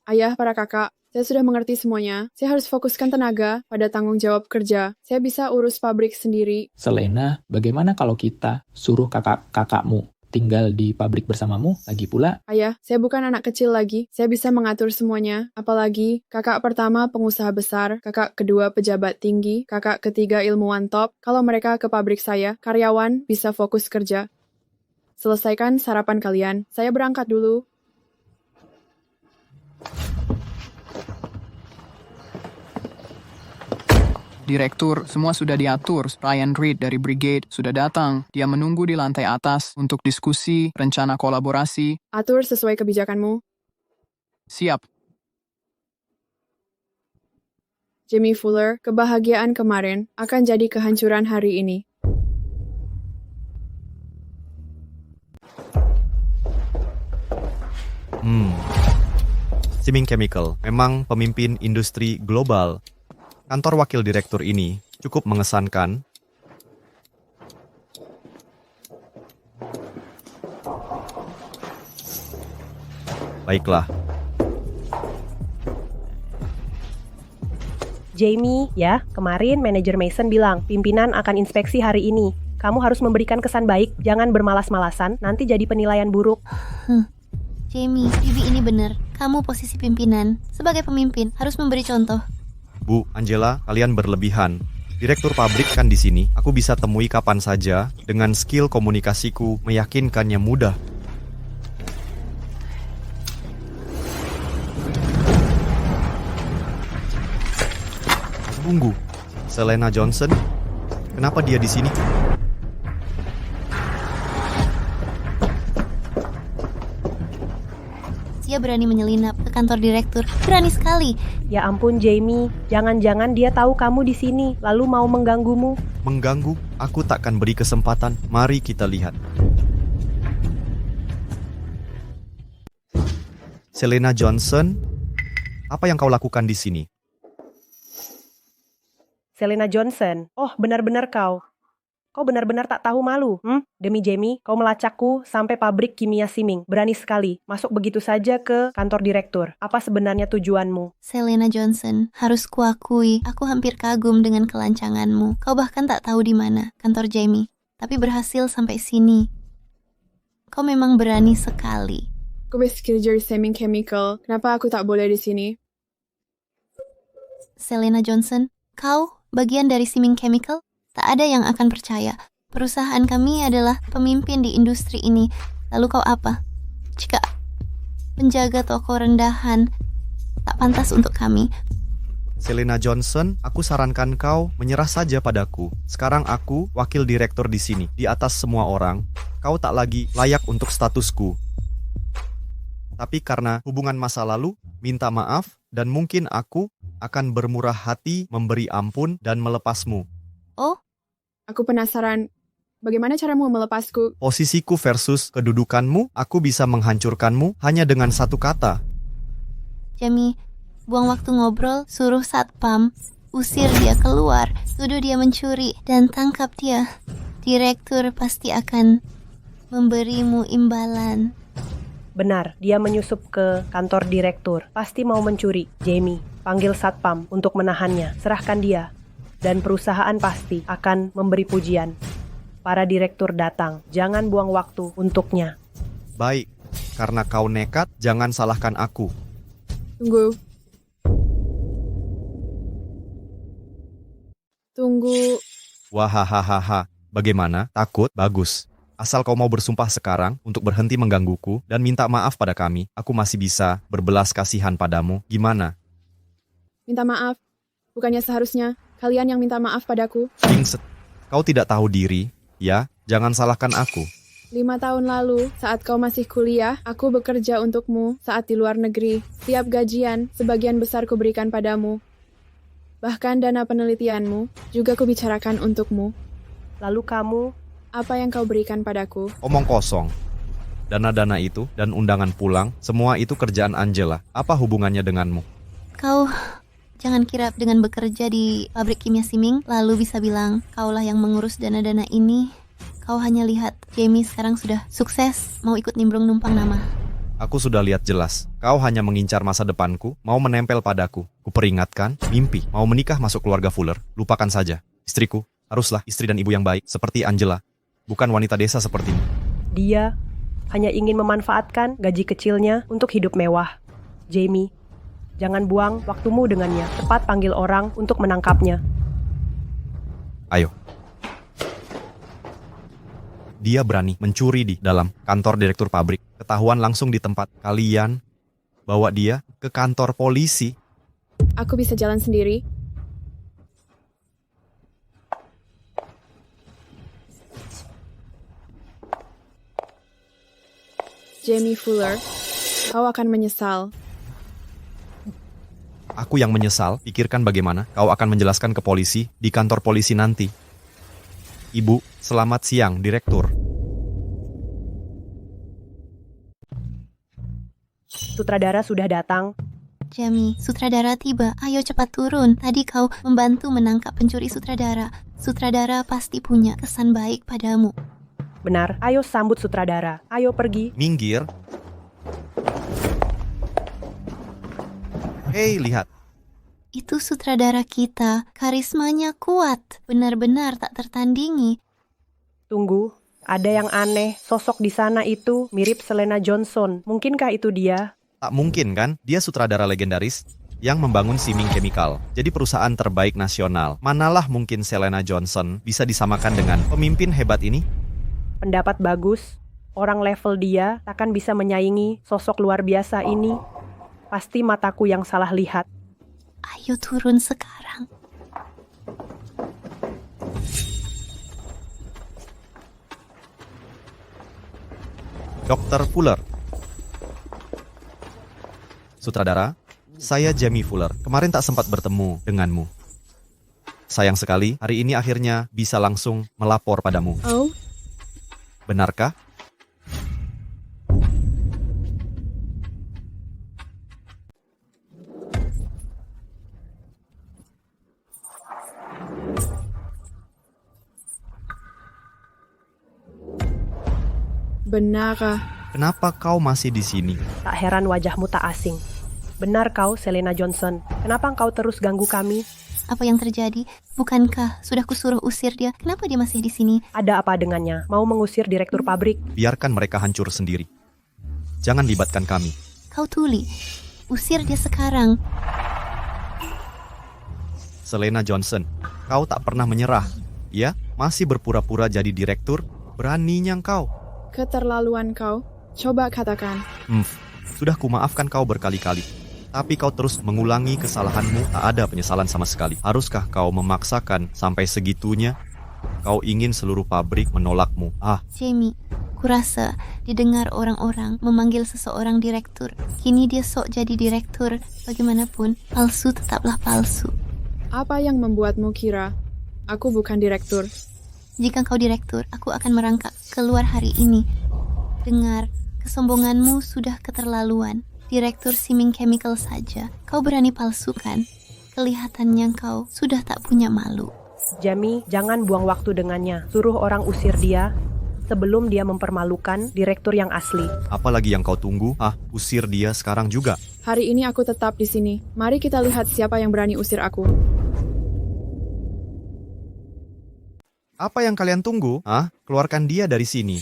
Ayah, para kakak, saya sudah mengerti semuanya. Saya harus fokuskan tenaga pada tanggung jawab kerja. Saya bisa urus pabrik sendiri. Selena, bagaimana kalau kita suruh kakak-kakakmu tinggal di pabrik bersamamu. Lagi pula, Ayah, saya bukan anak kecil lagi. Saya bisa mengatur semuanya. Apalagi kakak pertama pengusaha besar, kakak kedua pejabat tinggi, kakak ketiga ilmuwan top. Kalau mereka ke pabrik saya, karyawan bisa fokus kerja. Selesaikan sarapan kalian. Saya berangkat dulu. Direktur, semua sudah diatur. Ryan Reed dari Brigade sudah datang. Dia menunggu di lantai atas untuk diskusi, rencana kolaborasi. Atur sesuai kebijakanmu. Siap. Jimmy Fuller, kebahagiaan kemarin akan jadi kehancuran hari ini. Siming Chemical memang pemimpin industri global. Kantor wakil direktur ini cukup mengesankan. Baiklah. Jamie, ya, kemarin manajer Mason bilang pimpinan akan inspeksi hari ini. Kamu harus memberikan kesan baik, jangan bermalas-malasan, nanti jadi penilaian buruk. Jamie, Bibi ini benar. Kamu posisi pimpinan. Sebagai pemimpin, harus memberi contoh. Bu, Angela, kalian berlebihan. Direktur pabrik kan di sini. Aku bisa temui kapan saja. Dengan skill komunikasiku, meyakinkannya mudah. Tunggu, Selena Johnson? Kenapa dia di sini? Dia berani menyelinap ke kantor direktur. Berani sekali. Ya ampun Jamie, jangan-jangan dia tahu kamu di sini, lalu mau mengganggumu. Mengganggu? Aku takkan beri kesempatan. Mari kita lihat. Selena Johnson, apa yang kau lakukan di sini? Selena Johnson, oh benar-benar kau. Kau benar-benar tak tahu malu, Demi Jamie, kau melacakku sampai pabrik kimia Siming. Berani sekali, masuk begitu saja ke kantor direktur. Apa sebenarnya tujuanmu? Selena Johnson, harus kuakui, aku hampir kagum dengan kelancanganmu. Kau bahkan tak tahu di mana kantor Jamie, tapi berhasil sampai sini. Kau memang berani sekali. Aku bekerja di Siming Chemical. Kenapa aku tak boleh di sini? Selena Johnson, kau bagian dari Siming Chemical? Tak ada yang akan percaya. Perusahaan kami adalah pemimpin di industri ini. Lalu kau apa? Jika penjaga toko rendahan tak pantas untuk kami. Selena Johnson, aku sarankan kau menyerah saja padaku. Sekarang aku wakil direktur di sini, di atas semua orang. Kau tak lagi layak untuk statusku. Tapi karena hubungan masa lalu, minta maaf, dan mungkin aku akan bermurah hati memberi ampun dan melepasmu. Oh? Aku penasaran, bagaimana caramu melepasku? Posisiku versus kedudukanmu, aku bisa menghancurkanmu hanya dengan satu kata. Jamie, buang waktu ngobrol, suruh satpam, usir dia keluar, tuduh dia mencuri, dan tangkap dia. Direktur pasti akan memberimu imbalan. Benar, dia menyusup ke kantor direktur. Pasti mau mencuri. Jamie, panggil satpam untuk menahannya. Serahkan dia. Dan perusahaan pasti akan memberi pujian. Para direktur datang, jangan buang waktu untuknya. Baik, karena kau nekat, jangan salahkan aku. Tunggu. Wahahaha, bagaimana? Takut? Bagus. Asal kau mau bersumpah sekarang untuk berhenti menggangguku dan minta maaf pada kami, aku masih bisa berbelas kasihan padamu. Gimana? Minta maaf. Bukannya seharusnya kalian yang minta maaf padaku. Kingset, kau tidak tahu diri, ya? Jangan salahkan aku. 5 tahun lalu, saat kau masih kuliah, aku bekerja untukmu saat di luar negeri. Tiap gajian, sebagian besar kuberikan padamu. Bahkan dana penelitianmu, juga kubicarakan untukmu. Lalu kamu, apa yang kau berikan padaku? Omong kosong. Dana-dana itu dan undangan pulang, semua itu kerjaan Angela. Apa hubungannya denganmu? Kau jangan kira dengan bekerja di pabrik kimia Siming, lalu bisa bilang, kaulah yang mengurus dana-dana ini. Kau hanya lihat, Jamie sekarang sudah sukses, mau ikut nimbrung numpang nama. Aku sudah lihat jelas, kau hanya mengincar masa depanku, mau menempel padaku. Kuperingatkan, mimpi, mau menikah masuk keluarga Fuller. Lupakan saja, istriku, haruslah istri dan ibu yang baik, seperti Angela. Bukan wanita desa sepertimu. Dia hanya ingin memanfaatkan gaji kecilnya untuk hidup mewah. Jamie, jangan buang waktumu dengannya. Cepat panggil orang untuk menangkapnya. Ayo. Dia berani mencuri di dalam kantor direktur pabrik. Ketahuan langsung di tempat. Kalian bawa dia ke kantor polisi. Aku bisa jalan sendiri. Jamie Fuller, kau akan menyesal. Aku yang menyesal, pikirkan bagaimana kau akan menjelaskan ke polisi di kantor polisi nanti. Ibu, selamat siang, Direktur. Sutradara sudah datang. Jamie, sutradara tiba. Ayo cepat turun. Tadi kau membantu menangkap pencuri sutradara. Sutradara pasti punya kesan baik padamu. Benar, ayo sambut sutradara. Ayo pergi. Minggir. Hei, lihat. Itu sutradara kita. Karismanya kuat. Benar-benar tak tertandingi. Tunggu, ada yang aneh. Sosok di sana itu mirip Selena Johnson. Mungkinkah itu dia? Tak mungkin kan? Dia sutradara legendaris yang membangun Siming Chemical. Jadi perusahaan terbaik nasional. Manalah mungkin Selena Johnson bisa disamakan dengan pemimpin hebat ini? Pendapat bagus. Orang level dia takkan bisa menyaingi sosok luar biasa ini. Pasti mataku yang salah lihat. Ayo turun sekarang. Dr. Fuller. Sutradara, saya Jamie Fuller. Kemarin tak sempat bertemu denganmu. Sayang sekali, hari ini akhirnya bisa langsung melapor padamu. Oh, Benarkah? benarkah? Kenapa kau masih di sini? Tak heran wajahmu tak asing. Benar kau, Selena Johnson. Kenapa engkau terus ganggu kami? Apa yang terjadi? Bukankah sudah kusuruh usir dia? Kenapa dia masih di sini? Ada apa dengannya? Mau mengusir direktur pabrik? Biarkan mereka hancur sendiri. Jangan libatkan kami. Kau tuli. Usir dia sekarang. Selena Johnson, kau tak pernah menyerah. Ya, masih berpura-pura jadi direktur. Beraninya kau. Keterlaluan kau. Coba katakan. Sudah kumaafkan kau berkali-kali. Tapi kau terus mengulangi kesalahanmu, tak ada penyesalan sama sekali. Haruskah kau memaksakan sampai segitunya? Kau ingin seluruh pabrik menolakmu. Jamie, kurasa didengar orang-orang memanggil seseorang direktur. Kini dia sok jadi direktur. Bagaimanapun, palsu tetaplah palsu. Apa yang membuatmu kira aku bukan direktur? Jika kau direktur, aku akan merangkak keluar hari ini. Dengar, kesombonganmu sudah keterlaluan. Direktur Siming Chemical saja, kau berani palsukan. Kelihatannya kau sudah tak punya malu. Jamie, jangan buang waktu dengannya. Suruh orang usir dia sebelum dia mempermalukan direktur yang asli. Apalagi yang kau tunggu? Usir dia sekarang juga. Hari ini aku tetap di sini. Mari kita lihat siapa yang berani usir aku. Apa yang kalian tunggu? Keluarkan dia dari sini.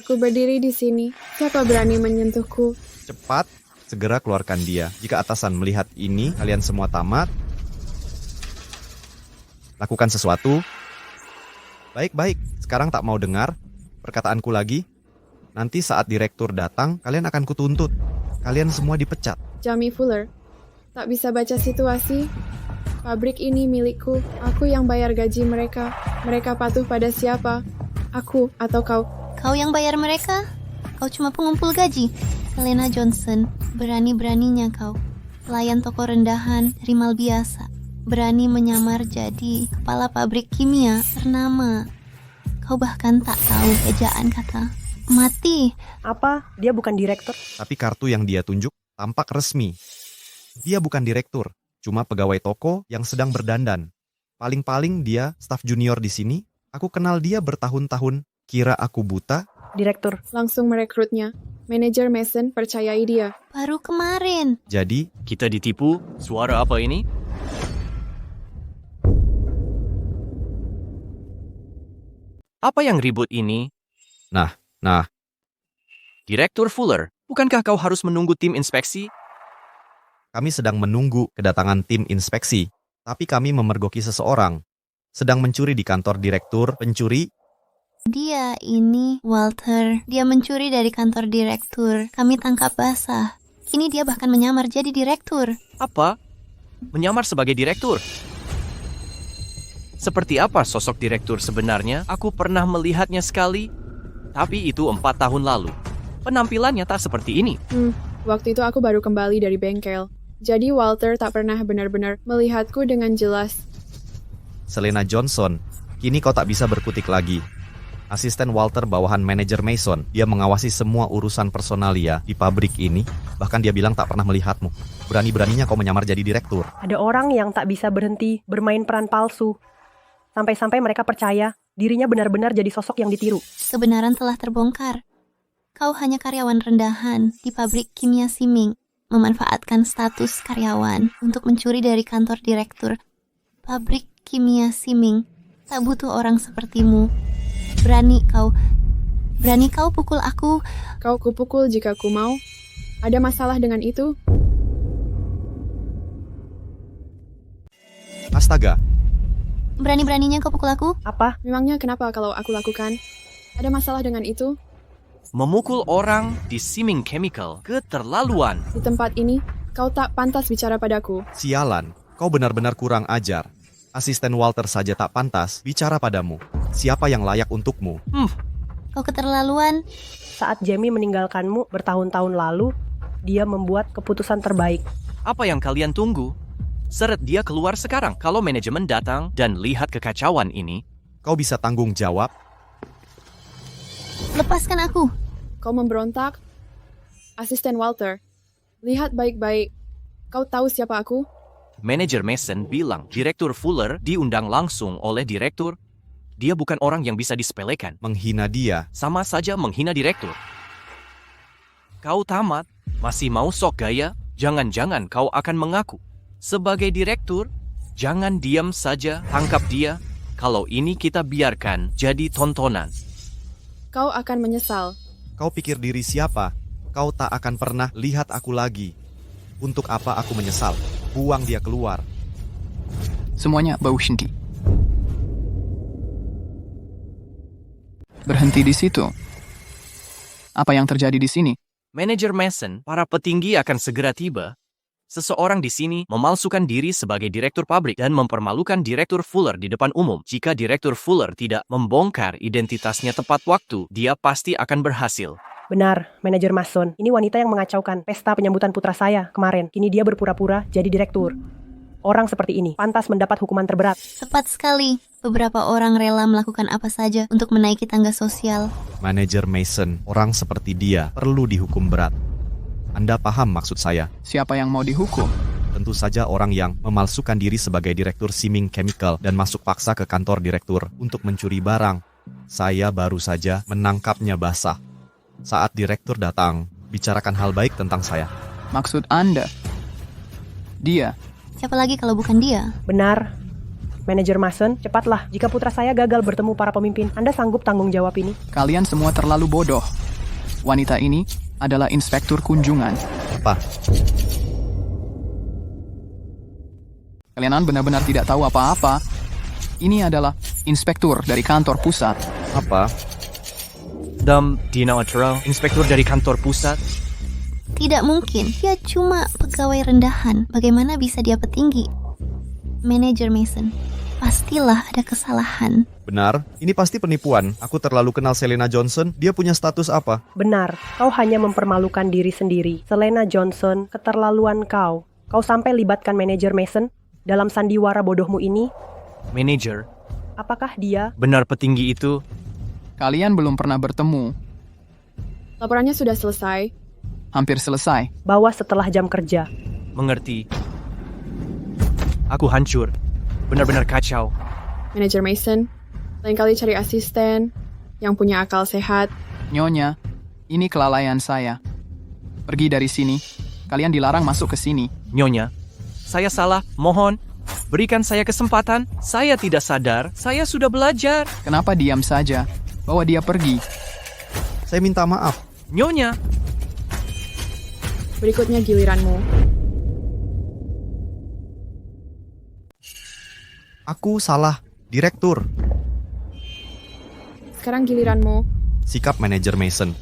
Aku berdiri di sini. Siapa berani menyentuhku? Cepat, segera keluarkan dia. Jika atasan melihat ini, kalian semua tamat. Lakukan sesuatu. Baik-baik, sekarang tak mau dengar perkataanku lagi. Nanti saat direktur datang, kalian akan kutuntut. Kalian semua dipecat. Jamie Fuller, tak bisa baca situasi. Pabrik ini milikku. Aku yang bayar gaji mereka. Mereka patuh pada siapa? Aku atau kau? Kau yang bayar mereka? Kau cuma pengumpul gaji. Selena Johnson, berani-beraninya kau. Pelayan toko rendahan, rimal biasa. Berani menyamar jadi kepala pabrik kimia ternama. Kau bahkan tak tahu ejaan kata mati. Apa? Dia bukan direktur? Tapi kartu yang dia tunjuk tampak resmi. Dia bukan direktur, cuma pegawai toko yang sedang berdandan. Paling-paling dia staf junior di sini. Aku kenal dia bertahun-tahun. Kira aku buta? Direktur. Langsung merekrutnya. Manajer Mason percayai dia. Baru kemarin. Jadi, kita ditipu. Suara apa ini? Apa yang ribut ini? Nah, Direktur Fuller, bukankah kau harus menunggu tim inspeksi? Kami sedang menunggu kedatangan tim inspeksi, tapi kami memergoki seseorang. Sedang mencuri di kantor direktur, pencuri. Dia ini, Walter. Dia mencuri dari kantor direktur. Kami tangkap basah. Kini dia bahkan menyamar jadi direktur. Apa? Menyamar sebagai direktur? Seperti apa sosok direktur sebenarnya? Aku pernah melihatnya sekali, tapi itu 4 tahun lalu. Penampilannya tak seperti ini. Waktu itu aku baru kembali dari bengkel. Jadi Walter tak pernah benar-benar melihatku dengan jelas. Selena Johnson, kini kau tak bisa berkutik lagi. Asisten Walter bawahan manajer Mason, dia mengawasi semua urusan personalia di pabrik ini. Bahkan dia bilang tak pernah melihatmu. Berani-beraninya kau menyamar jadi direktur. Ada orang yang tak bisa berhenti bermain peran palsu. Sampai-sampai mereka percaya dirinya benar-benar jadi sosok yang ditiru. Kebenaran telah terbongkar. Kau hanya karyawan rendahan di pabrik kimia Siming. Memanfaatkan status karyawan untuk mencuri dari kantor direktur. Pabrik kimia Siming tak butuh orang sepertimu. Berani kau pukul aku. Kau kupukul jika ku mau. Ada masalah dengan itu? Astaga. Berani-beraninya kau pukul aku? Apa? Memangnya kenapa kalau aku lakukan? Ada masalah dengan itu? Memukul orang di Siming Chemical, keterlaluan. Di tempat ini, kau tak pantas bicara padaku. Sialan, kau benar-benar kurang ajar. Asisten Walter saja tak pantas bicara padamu. Siapa yang layak untukmu? Kau keterlaluan. Saat Jamie meninggalkanmu bertahun-tahun lalu, dia membuat keputusan terbaik. Apa yang kalian tunggu? Seret dia keluar sekarang. Kalau manajemen datang dan lihat kekacauan ini, kau bisa tanggung jawab? Lepaskan aku. Kau memberontak? Asisten Walter, lihat baik-baik. Kau tahu siapa aku? manajer Mason bilang Direktur Fuller diundang langsung oleh direktur. Dia bukan orang yang bisa disepelekan. Menghina dia. Sama saja menghina direktur. Kau tamat, masih mau sok gaya? Jangan-jangan kau akan mengaku. Sebagai direktur, jangan diam saja, tangkap dia. Kalau ini kita biarkan jadi tontonan. Kau akan menyesal. Kau pikir diri siapa? Kau tak akan pernah lihat aku lagi. Untuk apa aku menyesal? Buang dia keluar. Semuanya bau shinti. Berhenti di situ. Apa yang terjadi di sini? Manajer Mason, para petinggi akan segera tiba. Seseorang di sini memalsukan diri sebagai direktur pabrik dan mempermalukan Direktur Fuller di depan umum. Jika Direktur Fuller tidak membongkar identitasnya tepat waktu, dia pasti akan berhasil. Benar, manajer Mason. Ini wanita yang mengacaukan pesta penyambutan putra saya kemarin. Kini dia berpura-pura jadi direktur. Orang seperti ini pantas mendapat hukuman terberat. Tepat sekali. Beberapa orang rela melakukan apa saja untuk menaiki tangga sosial. Manajer Mason, orang seperti dia perlu dihukum berat. Anda paham maksud saya? Siapa yang mau dihukum? Tentu saja orang yang memalsukan diri sebagai direktur Siming Chemical dan masuk paksa ke kantor direktur untuk mencuri barang. Saya baru saja menangkapnya basah. Saat direktur datang, bicarakan hal baik tentang saya. Maksud Anda? Dia? Siapa lagi kalau bukan dia? Benar. Manajer Mason, cepatlah. Jika putra saya gagal bertemu para pemimpin, Anda sanggup tanggung jawab ini? Kalian semua terlalu bodoh. Wanita ini adalah inspektur kunjungan. Apa? Kalian benar-benar tidak tahu apa-apa. Ini adalah inspektur dari kantor pusat. Apa? Dina Otero, inspektur dari kantor pusat. Tidak mungkin, dia cuma pegawai rendahan. Bagaimana bisa dia petinggi? Manajer Mason, pastilah ada kesalahan. Benar, ini pasti penipuan. Aku terlalu kenal Selena Johnson. Dia punya status apa? Benar, kau hanya mempermalukan diri sendiri. Selena Johnson, keterlaluan kau. Kau sampai libatkan manajer Mason dalam sandiwara bodohmu ini. Manajer, apakah dia benar petinggi itu? Kalian belum pernah bertemu. Laporannya sudah selesai. Hampir selesai. Bawa setelah jam kerja. Mengerti. Aku hancur. Benar-benar kacau. Manajer Mason, lain kali cari asisten yang punya akal sehat. Nyonya, ini kelalaian saya. Pergi dari sini. Kalian dilarang masuk ke sini. Nyonya, saya salah. Mohon, berikan saya kesempatan. Saya tidak sadar. Saya sudah belajar. Kenapa diam saja? Bawa dia pergi. Saya minta maaf. Nyonya, Berikutnya giliranmu. Aku salah, Direktur. Sekarang giliranmu. Sikap manajer Mason.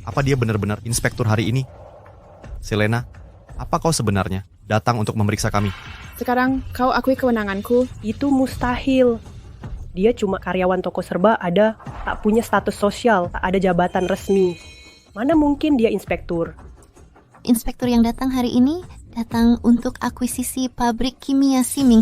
Apa dia benar-benar inspektur hari ini? Selena, apa kau sebenarnya datang untuk memeriksa kami? Sekarang kau akui kewenanganku. Itu mustahil. Dia cuma karyawan toko serba ada, tak punya status sosial, tak ada jabatan resmi. Mana mungkin dia inspektur? Inspektur yang datang hari ini datang untuk akuisisi pabrik kimia Siming.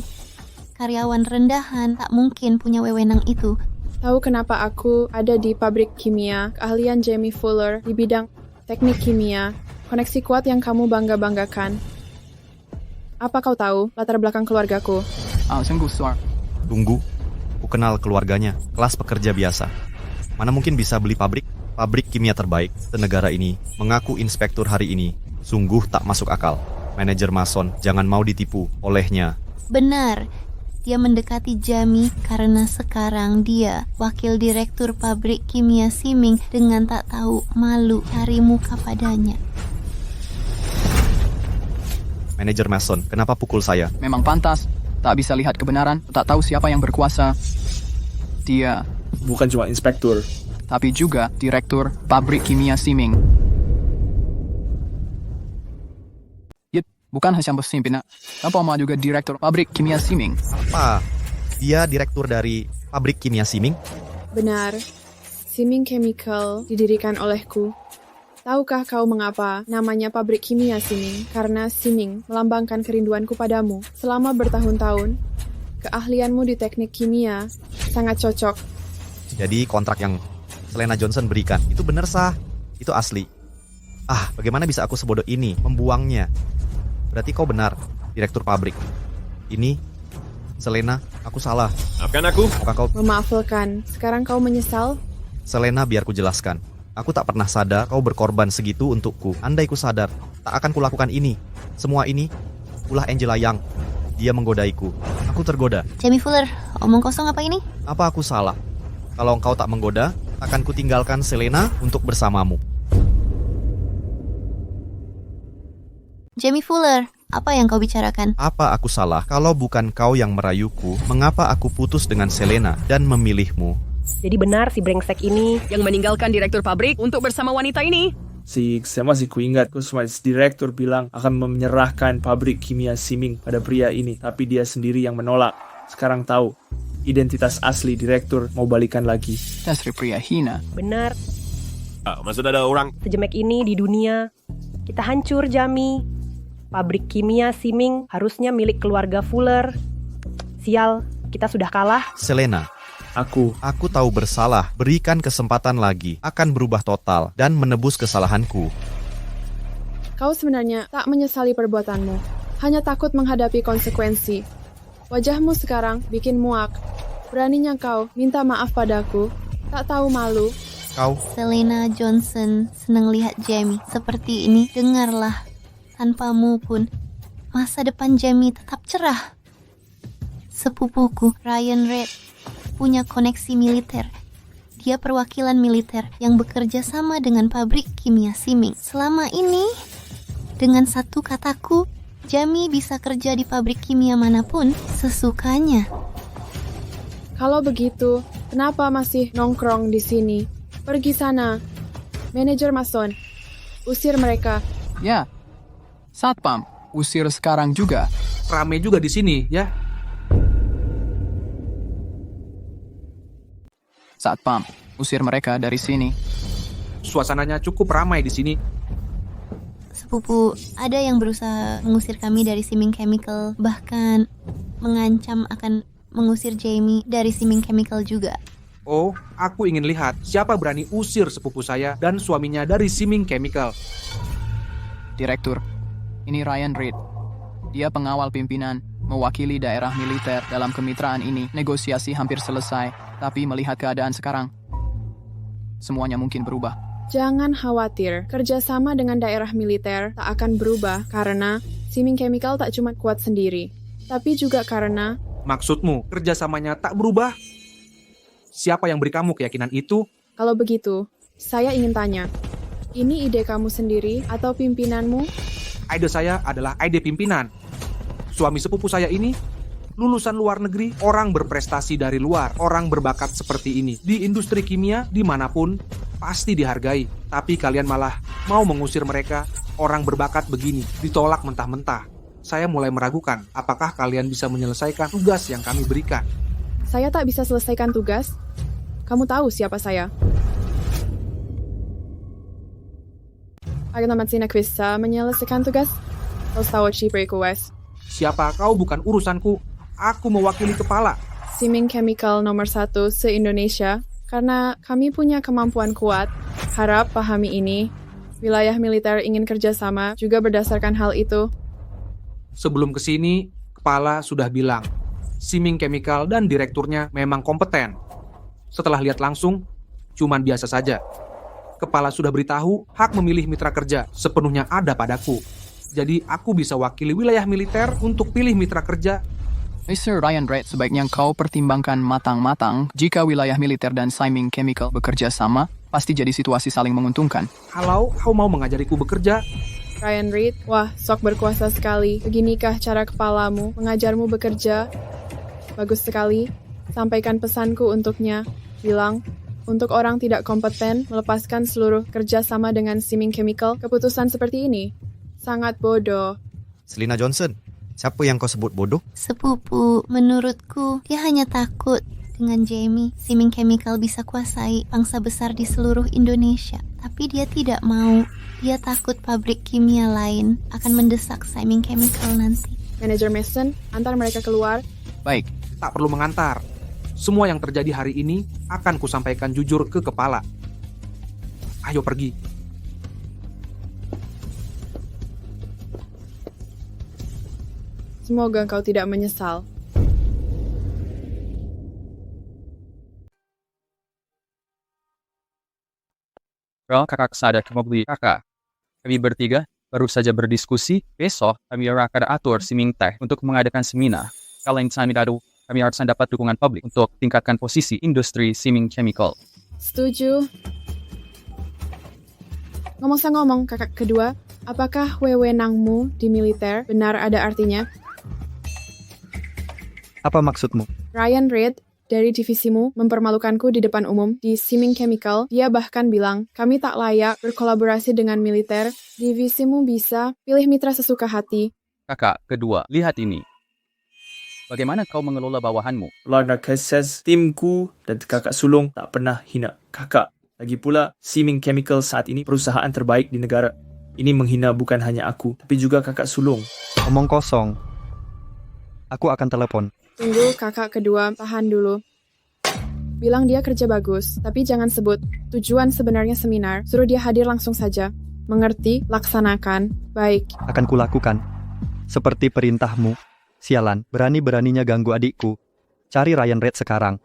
Karyawan rendahan tak mungkin punya wewenang itu. Tahu kenapa aku ada di pabrik kimia? Keahlian Jamie Fuller di bidang teknik kimia. Koneksi kuat yang kamu bangga-banggakan. Apa kau tahu latar belakang keluargaku? Sungguh, Sir. Tunggu, aku kenal keluarganya, kelas pekerja biasa. Mana mungkin bisa beli pabrik kimia terbaik senegara ini, mengaku inspektur hari ini. Sungguh tak masuk akal. Manajer Mason, jangan mau ditipu olehnya. Benar, dia mendekati Jamie karena sekarang dia wakil direktur pabrik kimia Siming dengan tak tahu malu cari muka padanya. Manajer Mason, kenapa pukul saya? Memang pantas. Tak bisa lihat kebenaran, tak tahu siapa yang berkuasa. Dia, Bukan cuma inspektur. tapi juga direktur pabrik kimia Siming. Bukan hanya pemimpin, tapi juga direktur pabrik kimia Siming. Apa? Dia direktur dari pabrik kimia Siming? Benar. Siming Chemical didirikan olehku. Tahukah kau mengapa namanya pabrik kimia Siming? Karena Siming melambangkan kerinduanku padamu. Selama bertahun-tahun, keahlianmu di teknik kimia sangat cocok. Jadi kontrak yang Selena Johnson berikan, itu benar sah? Itu asli? Bagaimana bisa aku sebodoh ini membuangnya? Berarti kau benar, direktur pabrik. Ini, Selena, aku salah. maafkan aku. Apakah kau... Memaafkan, sekarang kau menyesal? Selena, biar ku jelaskan. Aku tak pernah sadar kau berkorban segitu untukku. Andai ku sadar, tak akan kulakukan ini. Semua ini, ulah Angela Young. Dia menggodaiku. Aku tergoda. Jamie Fuller, omong kosong apa ini? Apa aku salah? Kalau engkau tak menggoda, akan kutinggalkan Selena untuk bersamamu. Jamie Fuller, apa yang kau bicarakan? Apa aku salah kalau bukan kau yang merayuku? Mengapa aku putus dengan Selena dan memilihmu? Jadi benar si brengsek ini yang meninggalkan direktur pabrik untuk bersama wanita ini. Saya masih kuingat, Kusmas direktur bilang akan menyerahkan pabrik kimia Siming pada pria ini, tapi dia sendiri yang menolak. Sekarang tahu, identitas asli direktur mau balikan lagi. Dasar pria hina. benar. Maksud ada orang. Sejemek ini di dunia, kita hancur, Jamie. Pabrik kimia Siming harusnya milik keluarga Fuller. Sial, kita sudah kalah. Selena, Aku tahu bersalah. Berikan kesempatan lagi. Akan berubah total dan menebus kesalahanku. Kau sebenarnya tak menyesali perbuatanmu, hanya takut menghadapi konsekuensi. Wajahmu sekarang bikin muak. Beraninya kau minta maaf padaku, tak tahu malu. Kau, Selena Johnson senang lihat Jamie seperti ini. Dengarlah, tanpamu pun masa depan Jamie tetap cerah. Sepupuku Ryan Reid punya koneksi militer. Dia perwakilan militer yang bekerja sama dengan pabrik kimia Siming. Selama ini, dengan satu kataku, Jamie bisa kerja di pabrik kimia manapun sesukanya. Kalau begitu, kenapa masih nongkrong di sini? Pergi sana. Manajer Mason, usir mereka. Ya, Satpam, usir sekarang juga. Rame juga di sini, ya. Satpam, usir mereka dari sini. Suasananya cukup ramai di sini. Sepupu, ada yang berusaha mengusir kami dari Siming Chemical, bahkan mengancam akan mengusir Jamie dari Siming Chemical juga. Oh, aku ingin lihat siapa berani usir sepupu saya dan suaminya dari Siming Chemical. Direktur, ini Ryan Reid. Dia pengawal pimpinan, mewakili daerah militer dalam kemitraan ini. Negosiasi hampir selesai. Tapi melihat keadaan sekarang, semuanya mungkin berubah. Jangan khawatir, kerjasama dengan daerah militer tak akan berubah karena Siming Chemical tak cuma kuat sendiri, tapi juga karena... Maksudmu, kerjasamanya tak berubah? Siapa yang beri kamu keyakinan itu? Kalau begitu, saya ingin tanya, Ini ide kamu sendiri atau pimpinanmu? Ide saya adalah ide pimpinan. Suami sepupu saya ini lulusan luar negeri, orang berprestasi dari luar, orang berbakat seperti ini. Di industri kimia, dimanapun, pasti dihargai. Tapi kalian malah mau mengusir mereka, orang berbakat begini, ditolak mentah-mentah. Saya mulai meragukan, apakah kalian bisa menyelesaikan tugas yang kami berikan? Saya tak bisa selesaikan tugas. Kamu tahu siapa saya? Agak sina bisa menyelesaikan tugas? Ostawochi request. Siapa kau bukan urusanku. Aku mewakili kepala Siming Chemical nomor 1 se-Indonesia. Karena kami punya kemampuan kuat, harap pahami ini. Wilayah militer ingin kerjasama juga berdasarkan hal itu. Sebelum kesini, kepala sudah bilang, Siming Chemical dan direkturnya memang kompeten. Setelah lihat langsung, cuman biasa saja. Kepala sudah beritahu, hak memilih mitra kerja sepenuhnya ada padaku. Jadi aku bisa wakili wilayah militer untuk pilih mitra kerja. Mr. Ryan Reid, sebaiknya kau pertimbangkan matang-matang. Jika wilayah militer dan Siming Chemical bekerja sama, pasti jadi situasi saling menguntungkan. Kalau kau mau mengajariku bekerja, Ryan Reid, wah, sok berkuasa sekali. Beginikah cara kepalamu mengajarmu bekerja? Bagus sekali. Sampaikan pesanku untuknya. Bilang, untuk orang tidak kompeten melepaskan seluruh kerjasama dengan Siming Chemical, keputusan seperti ini sangat bodoh. Selena Johnson, siapa yang kau sebut bodoh? Sepupu, menurutku dia hanya takut dengan Jamie. Siming Chemical bisa kuasai bangsa besar di seluruh Indonesia. Tapi dia tidak mau. Dia takut pabrik kimia lain akan mendesak Siming Chemical nanti. Manajer Mason, antar mereka keluar. Baik. Tak perlu mengantar. Semua yang terjadi hari ini akan kusampaikan jujur ke kepala. Ayo pergi. Semoga kau tidak menyesal. Well, kakak sadar kamu beli kakak. Kami bertiga baru saja berdiskusi. Besok kami akan atur Siming Tech untuk mengadakan seminar. Kalau yang kami harus dapat dukungan publik untuk tingkatkan posisi industri Siming Chemical. Setuju. Ngomong-ngomong, kakak kedua, apakah wewenangmu di militer benar ada artinya? Apa maksudmu? Ryan Reid dari divisimu mempermalukanku di depan umum di Siming Chemical. Dia bahkan bilang, kami tak layak berkolaborasi dengan militer. Divisimu bisa pilih mitra sesuka hati. Kakak kedua, lihat ini. Bagaimana kau mengelola bawahanmu? Lorna Cases, timku dan kakak sulung tak pernah hina kakak. Lagi pula, Siming Chemical saat ini perusahaan terbaik di negara. Ini menghina bukan hanya aku, tapi juga kakak sulung. Omong kosong. Aku akan telepon. Tunggu, kakak kedua, tahan dulu. Bilang dia kerja bagus, tapi jangan sebut tujuan sebenarnya seminar. Suruh dia hadir langsung saja. Mengerti? Laksanakan. Baik. Akan kulakukan. Seperti perintahmu. Sialan, berani-beraninya ganggu adikku. Cari Ryan Reid sekarang.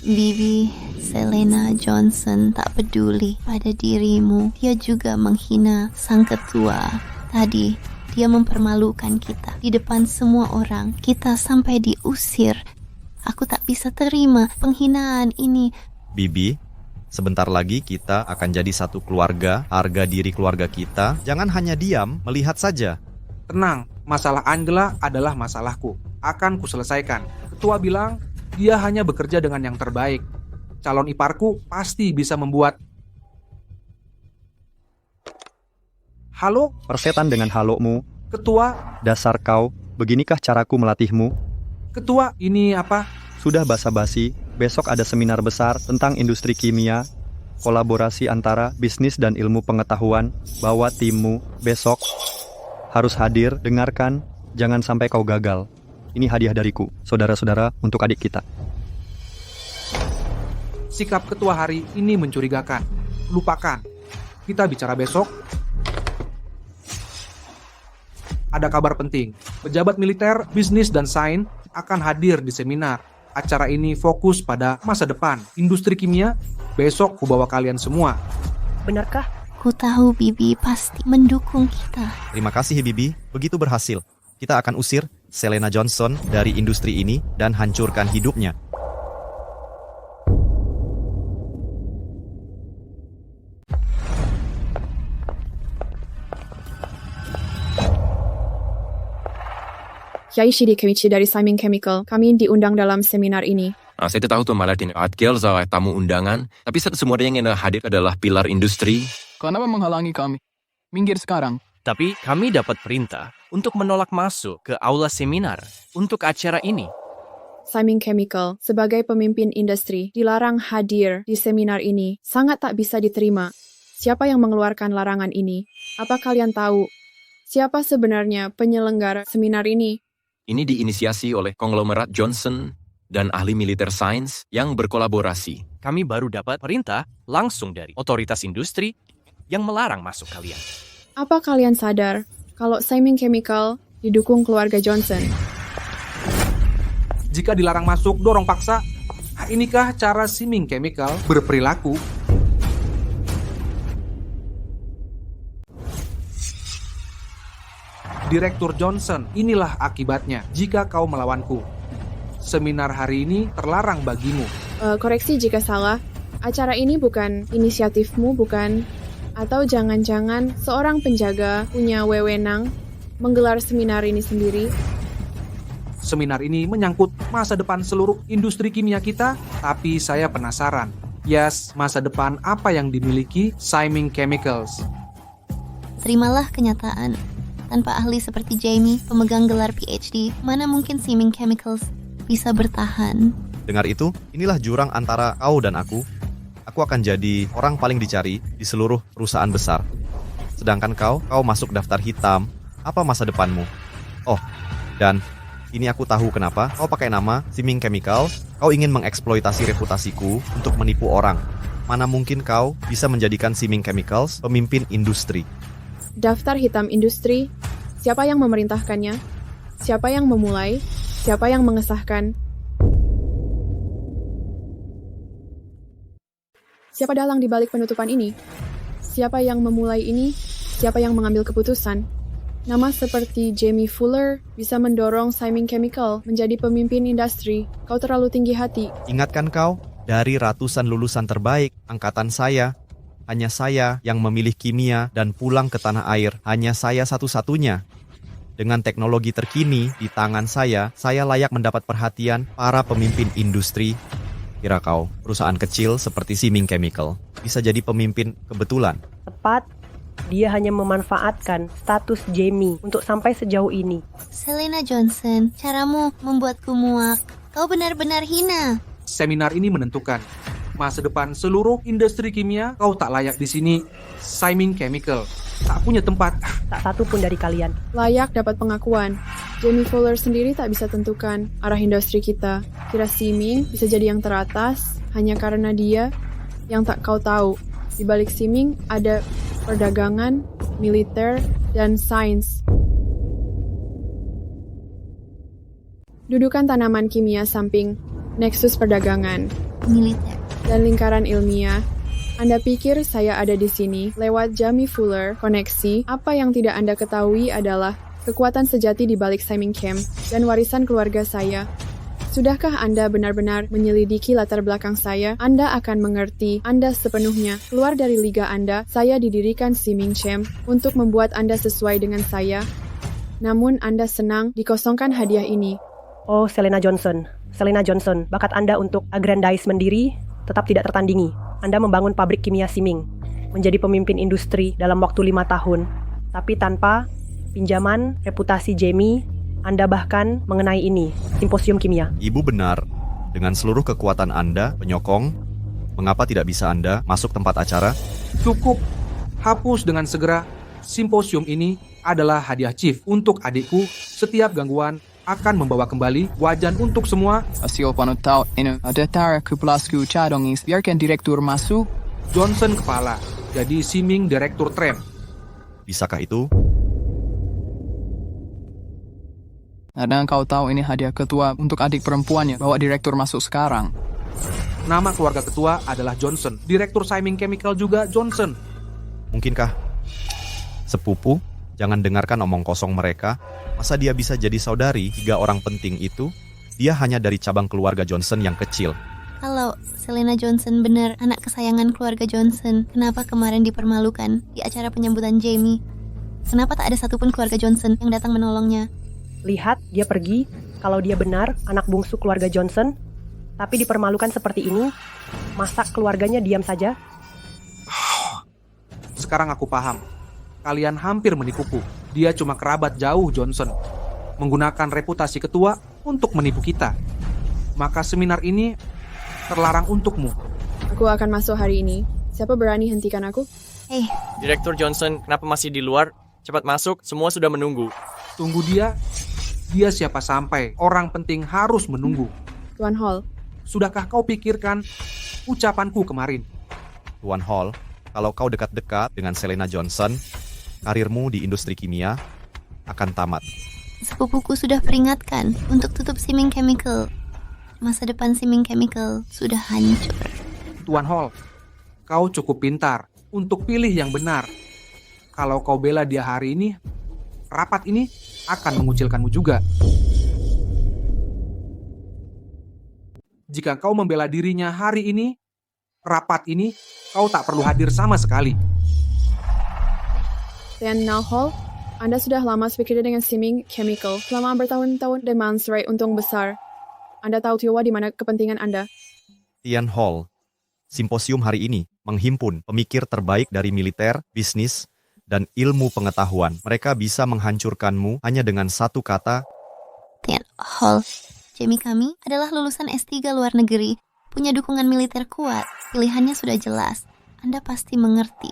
Bibi, Selena Johnson tak peduli pada dirimu. Dia juga menghina sang ketua. Tadi, dia mempermalukan kita di depan semua orang. Kita sampai diusir. Aku tak bisa terima penghinaan ini. Bibi, sebentar lagi kita akan jadi satu keluarga. Harga diri keluarga kita. Jangan hanya diam, melihat saja. Tenang, masalah Angela adalah masalahku. Akan kuselesaikan. Ketua bilang, dia hanya bekerja dengan yang terbaik. Calon iparku pasti bisa membuat. Halo? Persetan dengan halomu. Ketua? Dasar kau, beginikah caraku melatihmu? Ketua, ini apa? Sudah basa-basi, besok ada seminar besar tentang industri kimia, kolaborasi antara bisnis dan ilmu pengetahuan. Bawa timmu, besok harus hadir, dengarkan, jangan sampai kau gagal. Ini hadiah dariku, saudara-saudara, untuk adik kita. Sikap ketua hari ini mencurigakan. Lupakan. Kita bicara besok. Ada kabar penting. Pejabat militer, bisnis, dan sains akan hadir di seminar. Acara ini fokus pada masa depan industri kimia. Besok ku bawa kalian semua. Benarkah? Ku tahu Bibi pasti mendukung kita. Terima kasih Bibi, begitu berhasil. Kita akan usir Selena Johnson dari industri ini dan hancurkan hidupnya. Hyaishi Kemichi dari Siming Chemical. Kami diundang dalam seminar ini. Saya tahu tuh malah ini artikel soal tamu undangan, tapi semua yang hadir adalah pilar industri. Kenapa menghalangi kami? Minggir sekarang. Tapi kami dapat perintah untuk menolak masuk ke aula seminar untuk acara ini. Siming Chemical, sebagai pemimpin industri, dilarang hadir di seminar ini. Sangat tak bisa diterima. Siapa yang mengeluarkan larangan ini? Apa kalian tahu? Siapa sebenarnya penyelenggara seminar ini? Ini diinisiasi oleh konglomerat Johnson dan ahli militer sains yang berkolaborasi. Kami baru dapat perintah langsung dari otoritas industri yang melarang masuk kalian. Apa kalian sadar kalau Siming Chemical didukung keluarga Johnson? Jika dilarang masuk, dorong paksa. Inikah cara Siming Chemical berperilaku? Direktur Johnson, inilah akibatnya jika kau melawanku. Seminar hari ini terlarang bagimu. Koreksi jika salah. Acara ini bukan inisiatifmu, bukan? Atau jangan-jangan seorang penjaga punya wewenang menggelar seminar ini sendiri? Seminar ini menyangkut masa depan seluruh industri kimia kita, tapi saya penasaran. Yes, masa depan apa yang dimiliki Siming Chemicals? Terimalah kenyataan. Tanpa ahli seperti Jamie, pemegang gelar PhD, mana mungkin Siming Chemicals bisa bertahan? Dengar itu, inilah jurang antara kau dan aku. Aku akan jadi orang paling dicari di seluruh perusahaan besar. Sedangkan kau masuk daftar hitam. Apa masa depanmu? Oh, dan ini aku tahu kenapa kau pakai nama Siming Chemicals. Kau ingin mengeksploitasi reputasiku untuk menipu orang. Mana mungkin kau bisa menjadikan Siming Chemicals pemimpin industri? Daftar hitam industri, siapa yang memerintahkannya? Siapa yang memulai? Siapa yang mengesahkan? Siapa dalang di balik penutupan ini? Siapa yang memulai ini? Siapa yang mengambil keputusan? Nama seperti Jamie Fuller bisa mendorong Siming Chemical menjadi pemimpin industri. Kau terlalu tinggi hati. Ingatkan kau, dari ratusan lulusan terbaik angkatan saya, hanya saya yang memilih kimia dan pulang ke tanah air. Hanya saya satu-satunya. Dengan teknologi terkini di tangan saya layak mendapat perhatian para pemimpin industri. Kira kau, perusahaan kecil seperti Siming Chemical bisa jadi pemimpin kebetulan? Tepat, dia hanya memanfaatkan status Jamie untuk sampai sejauh ini. Selena Johnson, caramu membuatku muak. Kau benar-benar hina. Seminar ini menentukan masa depan seluruh industri kimia. Kau tak layak di sini. Siming Chemical tak punya tempat. Tak satu pun dari kalian layak dapat pengakuan. Jamie Fuller sendiri tak bisa tentukan arah industri kita. Kira Siming bisa jadi yang teratas hanya karena dia. Yang tak kau tahu, di balik Siming ada perdagangan, militer, dan sains. Dudukan tanaman kimia samping nexus perdagangan, militer, dan lingkaran ilmiah. Anda pikir saya ada di sini lewat Jamie Fuller koneksi? Apa yang tidak Anda ketahui adalah kekuatan sejati di balik Siming Chem dan warisan keluarga saya. Sudahkah Anda benar-benar menyelidiki latar belakang saya? Anda akan mengerti Anda sepenuhnya. Keluar dari liga Anda, saya didirikan Siming Chem untuk membuat Anda sesuai dengan saya. Namun Anda senang dikosongkan hadiah ini. Oh, Selena Johnson, bakat Anda untuk aggrandizement diri tetap tidak tertandingi. Anda membangun pabrik kimia Siming, menjadi pemimpin industri dalam waktu 5 tahun. Tapi tanpa pinjaman reputasi Jamie, Anda bahkan mengenai ini, simposium kimia. Ibu benar. Dengan seluruh kekuatan Anda, penyokong, mengapa tidak bisa Anda masuk tempat acara? Cukup. Hapus dengan segera. Simposium ini adalah hadiah Chief untuk adikku. Setiap gangguan akan membawa kembali wajan untuk semua. Hasil pantau ini data kuplasku cadongis biarkan direktur masuk. Johnson kepala, jadi Siming direktur tram. Bisakah itu? Karena kau tahu ini hadiah ketua untuk adik perempuannya, bawa direktur masuk sekarang. Nama keluarga ketua adalah Johnson. Direktur Siming Chemical juga Johnson. Mungkinkah? Sepupu, jangan dengarkan omong kosong mereka. Masa dia bisa jadi saudari 3 orang penting itu? Dia hanya dari cabang keluarga Johnson yang kecil. Kalau Selena Johnson benar anak kesayangan keluarga Johnson, kenapa kemarin dipermalukan di acara penyambutan Jamie? Kenapa tak ada satupun keluarga Johnson yang datang menolongnya? Lihat, dia pergi. Kalau dia benar, anak bungsu keluarga Johnson, tapi dipermalukan seperti ini, masa keluarganya diam saja? Sekarang aku paham. Kalian hampir menipuku. Dia cuma kerabat jauh Johnson. Menggunakan reputasi ketua untuk menipu kita. Maka seminar ini terlarang untukmu. Aku akan masuk hari ini. Siapa berani hentikan aku? Direktur Johnson, kenapa masih di luar? Cepat masuk, semua sudah menunggu. Tunggu dia. Dia siapa sampai. Orang penting harus menunggu. Tuan Hall. Sudahkah kau pikirkan ucapanku kemarin? Tuan Hall, kalau kau dekat-dekat dengan Selena Johnson, karirmu di industri kimia akan tamat. Sepupuku sudah peringatkan untuk tutup Siming Chemical. Masa depan Siming Chemical sudah hancur. Tuan Hall, kau cukup pintar untuk pilih yang benar. Kalau kau bela dia hari ini, rapat ini akan mengucilkanmu juga. Jika kau membela dirinya hari ini, rapat ini, kau tak perlu hadir sama sekali. Lieutenant Hall, Anda sudah lama bekerja dengan Siming Chemical selama bertahun-tahun dan mensurai untung besar. Anda tahu Tiwa di mana kepentingan Anda. Tian Hall, simposium hari ini menghimpun pemikir terbaik dari militer, bisnis, dan ilmu pengetahuan. Mereka bisa menghancurkanmu hanya dengan satu kata. Tian Hall, Jamie kami adalah lulusan S3 luar negeri, punya dukungan militer kuat. Pilihannya sudah jelas. Anda pasti mengerti.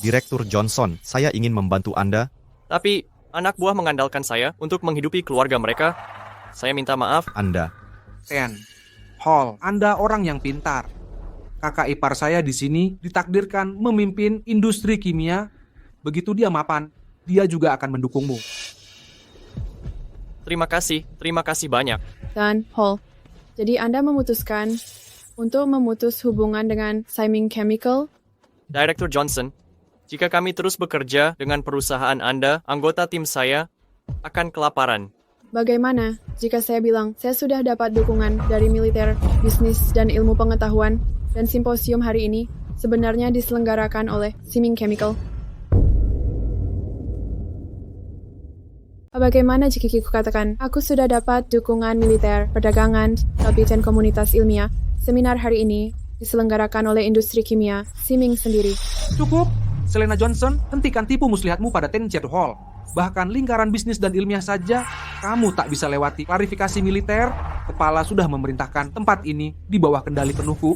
Direktur Johnson, saya ingin membantu Anda. Tapi, anak buah mengandalkan saya untuk menghidupi keluarga mereka. Saya minta maaf. Anda. Tian Hall, Anda orang yang pintar. Kakak ipar saya di sini ditakdirkan memimpin industri kimia. Begitu dia mapan, dia juga akan mendukungmu. Terima kasih banyak. Dan Hall, jadi Anda memutuskan untuk memutus hubungan dengan Siming Chemical? Direktur Johnson, jika kami terus bekerja dengan perusahaan Anda, anggota tim saya akan kelaparan. Bagaimana jika saya bilang saya sudah dapat dukungan dari militer, bisnis, dan ilmu pengetahuan, dan simposium hari ini sebenarnya diselenggarakan oleh Siming Chemical? Bagaimana jika aku katakan, aku sudah dapat dukungan militer, perdagangan, dan komunitas ilmiah. Seminar hari ini diselenggarakan oleh industri kimia, Siming sendiri. Cukup, Selena Johnson, hentikan tipu muslihatmu pada Tenchet Hall. Bahkan lingkaran bisnis dan ilmiah saja, kamu tak bisa lewati klarifikasi militer. Kepala sudah memerintahkan tempat ini di bawah kendali penuhku.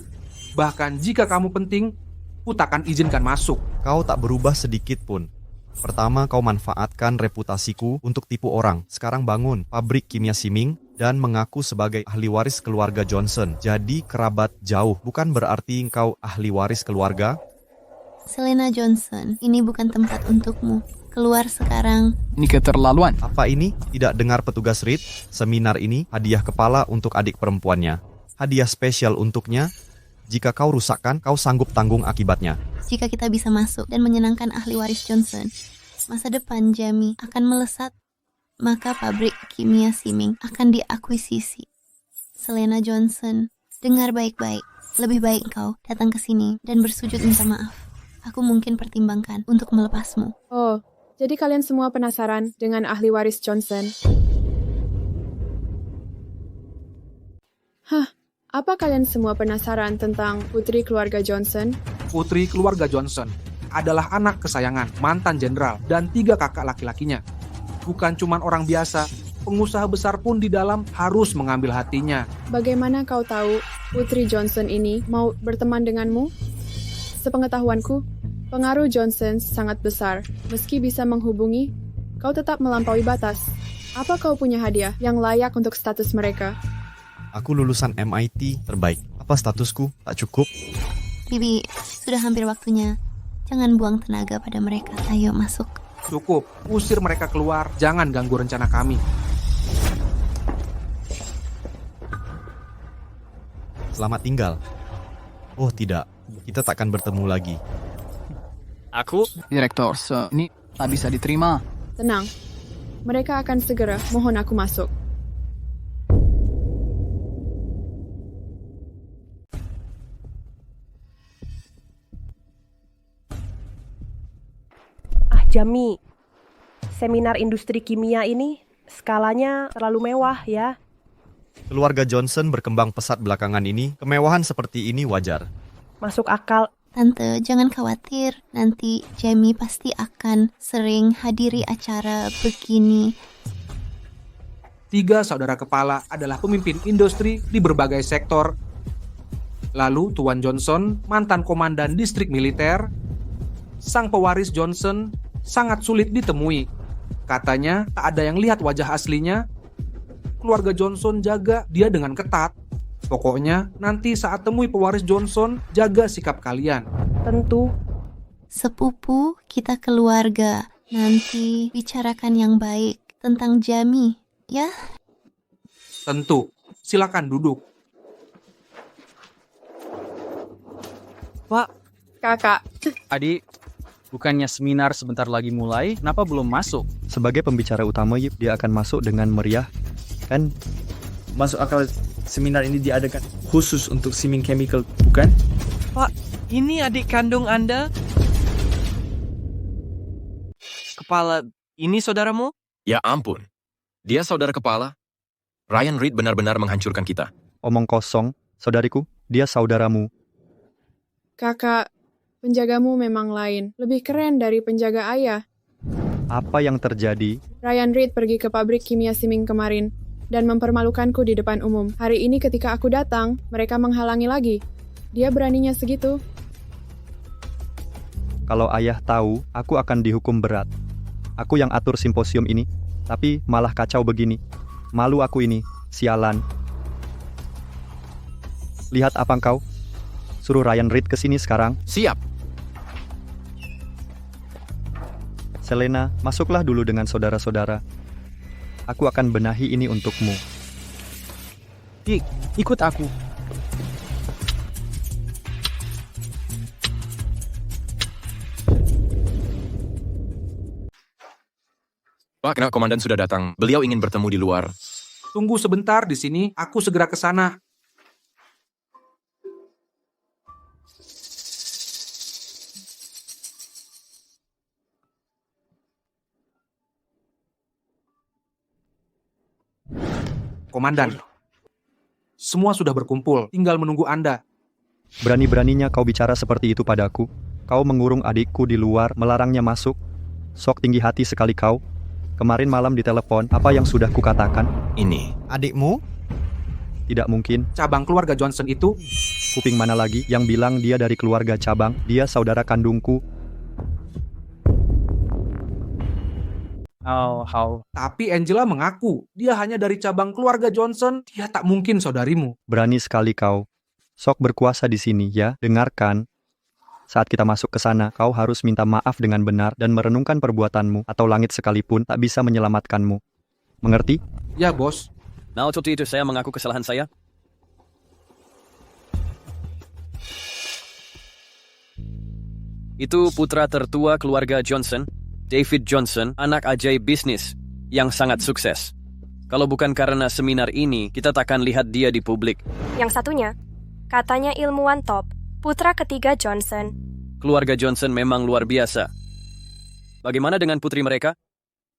Bahkan jika kamu penting, ku takkan izinkan masuk. Kau tak berubah sedikit pun. Pertama, kau manfaatkan reputasiku untuk tipu orang. Sekarang bangun pabrik kimia Siming dan mengaku sebagai ahli waris keluarga Johnson. Jadi kerabat jauh, bukan berarti engkau ahli waris keluarga. Selena Johnson, ini bukan tempat untukmu. Keluar sekarang. Ini keterlaluan. Apa ini? Tidak dengar petugas Reed? Seminar ini hadiah kepala untuk adik perempuannya. Hadiah spesial untuknya. Jika kau rusakkan, kau sanggup tanggung akibatnya. Jika kita bisa masuk dan menyenangkan ahli waris Johnson, masa depan Jamie akan melesat. Maka pabrik kimia Siming akan diakuisisi. Selena Johnson, dengar baik-baik. Lebih baik kau datang ke sini dan bersujud minta maaf. Aku mungkin pertimbangkan untuk melepasmu. Oh, jadi kalian semua penasaran dengan ahli waris Johnson? Apa kalian semua penasaran tentang putri keluarga Johnson? Putri keluarga Johnson adalah anak kesayangan mantan jenderal dan 3 kakak laki-lakinya. Bukan cuma orang biasa, pengusaha besar pun di dalam harus mengambil hatinya. Bagaimana kau tahu putri Johnson ini mau berteman denganmu? Sepengetahuanku, pengaruh Johnson sangat besar. Meski bisa menghubungi, kau tetap melampaui batas. Apa kau punya hadiah yang layak untuk status mereka? Aku lulusan MIT terbaik. Apa statusku? Tak cukup? Bibi, sudah hampir waktunya. Jangan buang tenaga pada mereka. Ayo masuk. Cukup, usir mereka keluar. Jangan ganggu rencana kami. Selamat tinggal. Oh tidak, kita takkan bertemu lagi. Aku? Direktur, ini tak bisa diterima. Tenang, mereka akan segera mohon aku masuk. Jamie, seminar industri kimia ini skalanya terlalu mewah ya. Keluarga Johnson berkembang pesat belakangan ini, kemewahan seperti ini wajar. Masuk akal. Tante, jangan khawatir. Nanti Jamie pasti akan sering hadiri acara begini. 3 saudara kepala adalah pemimpin industri di berbagai sektor. Lalu Tuan Johnson, mantan komandan distrik militer. Sang pewaris Johnson sangat sulit ditemui. Katanya tak ada yang lihat wajah aslinya. Keluarga Johnson jaga dia dengan ketat. Pokoknya nanti saat temui pewaris Johnson, jaga sikap kalian. Tentu. Sepupu kita keluarga. Nanti bicarakan yang baik tentang Jamie, ya? Tentu. Silakan duduk. Pak. Kakak. Adik, bukannya seminar sebentar lagi mulai, kenapa belum masuk? Sebagai pembicara utama, dia akan masuk dengan meriah. Kan Masuk akal seminar ini diadakan khusus untuk Siming Chemical, bukan? Pak, ini adik kandung Anda? Kepala, ini saudaramu? Ya ampun. Dia saudara kepala. Ryan Reed benar-benar menghancurkan kita. omong kosong, saudariku, dia saudaramu. Kakak, penjagamu memang lain. Lebih keren dari penjaga ayah. Apa yang terjadi? Ryan Reed pergi ke pabrik kimia Siming kemarin dan mempermalukanku di depan umum. Hari ini ketika aku datang, mereka menghalangi lagi. Dia beraninya segitu. Kalau ayah tahu, aku akan dihukum berat. Aku yang atur simposium ini, tapi malah kacau begini. Malu aku ini, sialan. Lihat apa engkau? Suruh Ryan Reed ke sini sekarang. Siap. Selena, masuklah dulu dengan saudara-saudara. Aku akan benahi ini untukmu. Ikut aku. Pak, komandan sudah datang. Beliau ingin bertemu di luar. Tunggu sebentar di sini, aku segera ke sana. Komandan, semua sudah berkumpul, tinggal menunggu Anda. Berani-beraninya kau bicara seperti itu padaku. Kau mengurung adikku di luar, melarangnya masuk. Sok tinggi hati sekali kau. Kemarin malam di telepon, apa yang sudah kukatakan? Ini, adikmu? Tidak mungkin. Cabang keluarga Johnson itu? Kuping mana lagi yang bilang dia dari keluarga cabang? Dia saudara kandungku. Tapi Angela mengaku, dia hanya dari cabang keluarga Johnson, dia tak mungkin saudarimu. Berani sekali kau. Sok berkuasa di sini, ya. Dengarkan. Saat kita masuk ke sana, kau harus minta maaf dengan benar dan merenungkan perbuatanmu, atau langit sekalipun tak bisa menyelamatkanmu. Mengerti? Ya, bos. Nah, untuk itu saya mengaku kesalahan saya. Itu putra tertua keluarga Johnson, David Johnson, anak ajaib bisnis yang sangat sukses. Kalau bukan karena seminar ini, kita takkan lihat dia di publik. Yang satunya, katanya ilmuwan top, putra ketiga Johnson. Keluarga Johnson memang luar biasa. Bagaimana dengan putri mereka?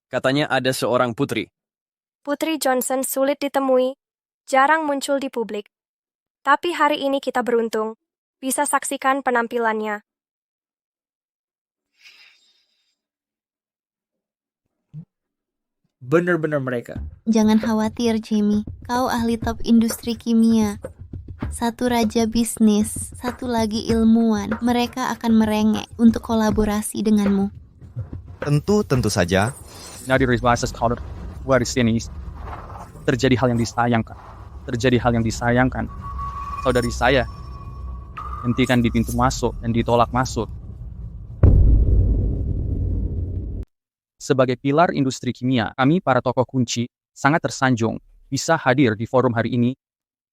Katanya ada seorang putri. Putri Johnson sulit ditemui, jarang muncul di publik. Tapi hari ini kita beruntung, bisa saksikan penampilannya. Benar-benar mereka. Jangan khawatir, Jamie. Kau ahli top industri kimia. Satu raja bisnis, satu lagi ilmuwan. Mereka akan merengek untuk kolaborasi denganmu. Tentu saja. Terjadi hal yang disayangkan. Saudari saya hentikan di pintu masuk dan ditolak masuk. Sebagai pilar industri kimia, kami para tokoh kunci sangat tersanjung bisa hadir di forum hari ini.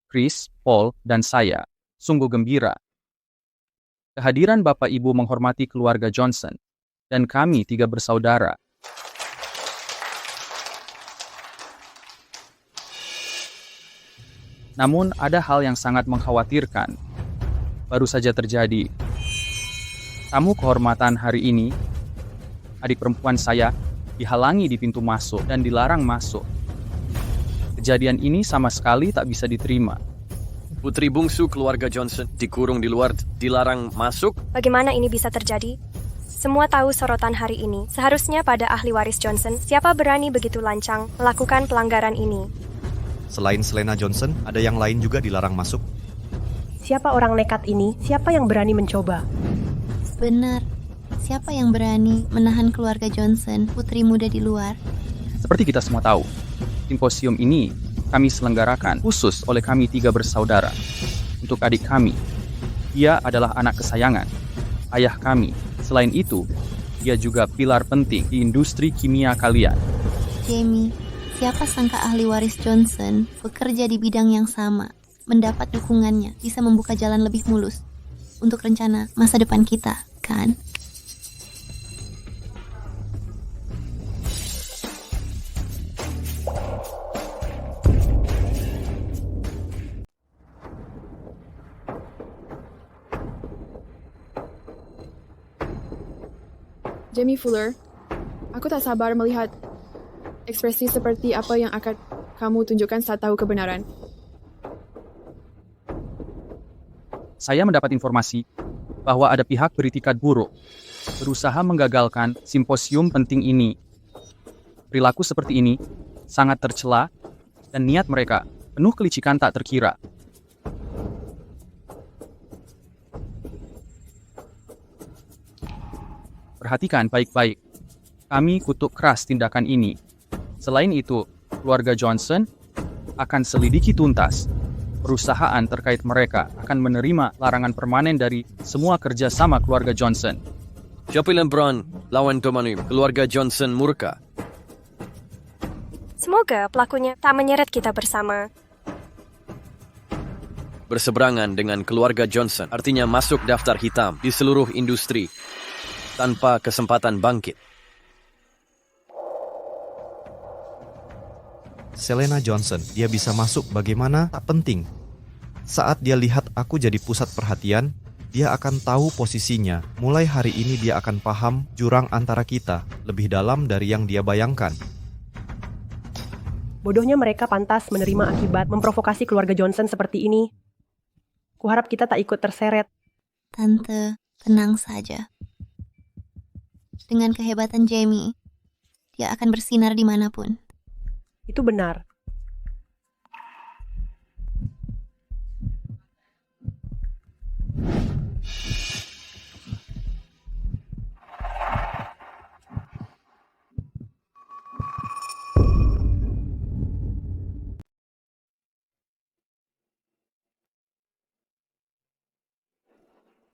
Chris, Paul, dan saya sungguh gembira. Kehadiran Bapak Ibu menghormati keluarga Johnson, dan kami 3 bersaudara. Namun ada hal yang sangat mengkhawatirkan. Baru saja terjadi. Tamu kehormatan hari ini, adik perempuan saya, dihalangi di pintu masuk, dan dilarang masuk. Kejadian ini sama sekali tak bisa diterima. Putri bungsu keluarga Johnson dikurung di luar, dilarang masuk. Bagaimana ini bisa terjadi? Semua tahu sorotan hari ini. Seharusnya pada ahli waris Johnson, siapa berani begitu lancang melakukan pelanggaran ini? Selain Selena Johnson, ada yang lain juga dilarang masuk. Siapa orang nekat ini? Siapa yang berani mencoba? Benar. Siapa yang berani menahan keluarga Johnson, putri muda di luar? Seperti kita semua tahu, simposium ini kami selenggarakan khusus oleh kami 3 bersaudara. Untuk adik kami, dia adalah anak kesayangan ayah kami. Selain itu, dia juga pilar penting di industri kimia kalian. Jamie, siapa sangka ahli waris Johnson bekerja di bidang yang sama, mendapat dukungannya, bisa membuka jalan lebih mulus untuk rencana masa depan kita, kan? Jamie Fuller, aku tak sabar melihat ekspresi seperti apa yang akan kamu tunjukkan saat tahu kebenaran. Saya mendapat informasi bahwa ada pihak beritikat buruk berusaha menggagalkan simposium penting ini. Perilaku seperti ini sangat tercela dan niat mereka penuh kelicikan tak terkira. Perhatikan baik-baik. Kami kutuk keras tindakan ini. Selain itu, keluarga Johnson akan selidiki tuntas. Perusahaan terkait mereka akan menerima larangan permanen dari semua kerjasama keluarga Johnson. Joplin Brown, lawan Domani, keluarga Johnson murka. Semoga pelakunya tak menyeret kita bersama. Berseberangan dengan keluarga Johnson artinya masuk daftar hitam di seluruh industri tanpa kesempatan bangkit. Selena Johnson, dia bisa masuk bagaimana tak penting. Saat dia lihat aku jadi pusat perhatian, dia akan tahu posisinya. Mulai hari ini dia akan paham jurang antara kita lebih dalam dari yang dia bayangkan. Bodohnya mereka pantas menerima akibat memprovokasi keluarga Johnson seperti ini. Kuharap kita tak ikut terseret. Tante, tenang saja. Dengan kehebatan Jamie, dia akan bersinar dimanapun. Itu benar.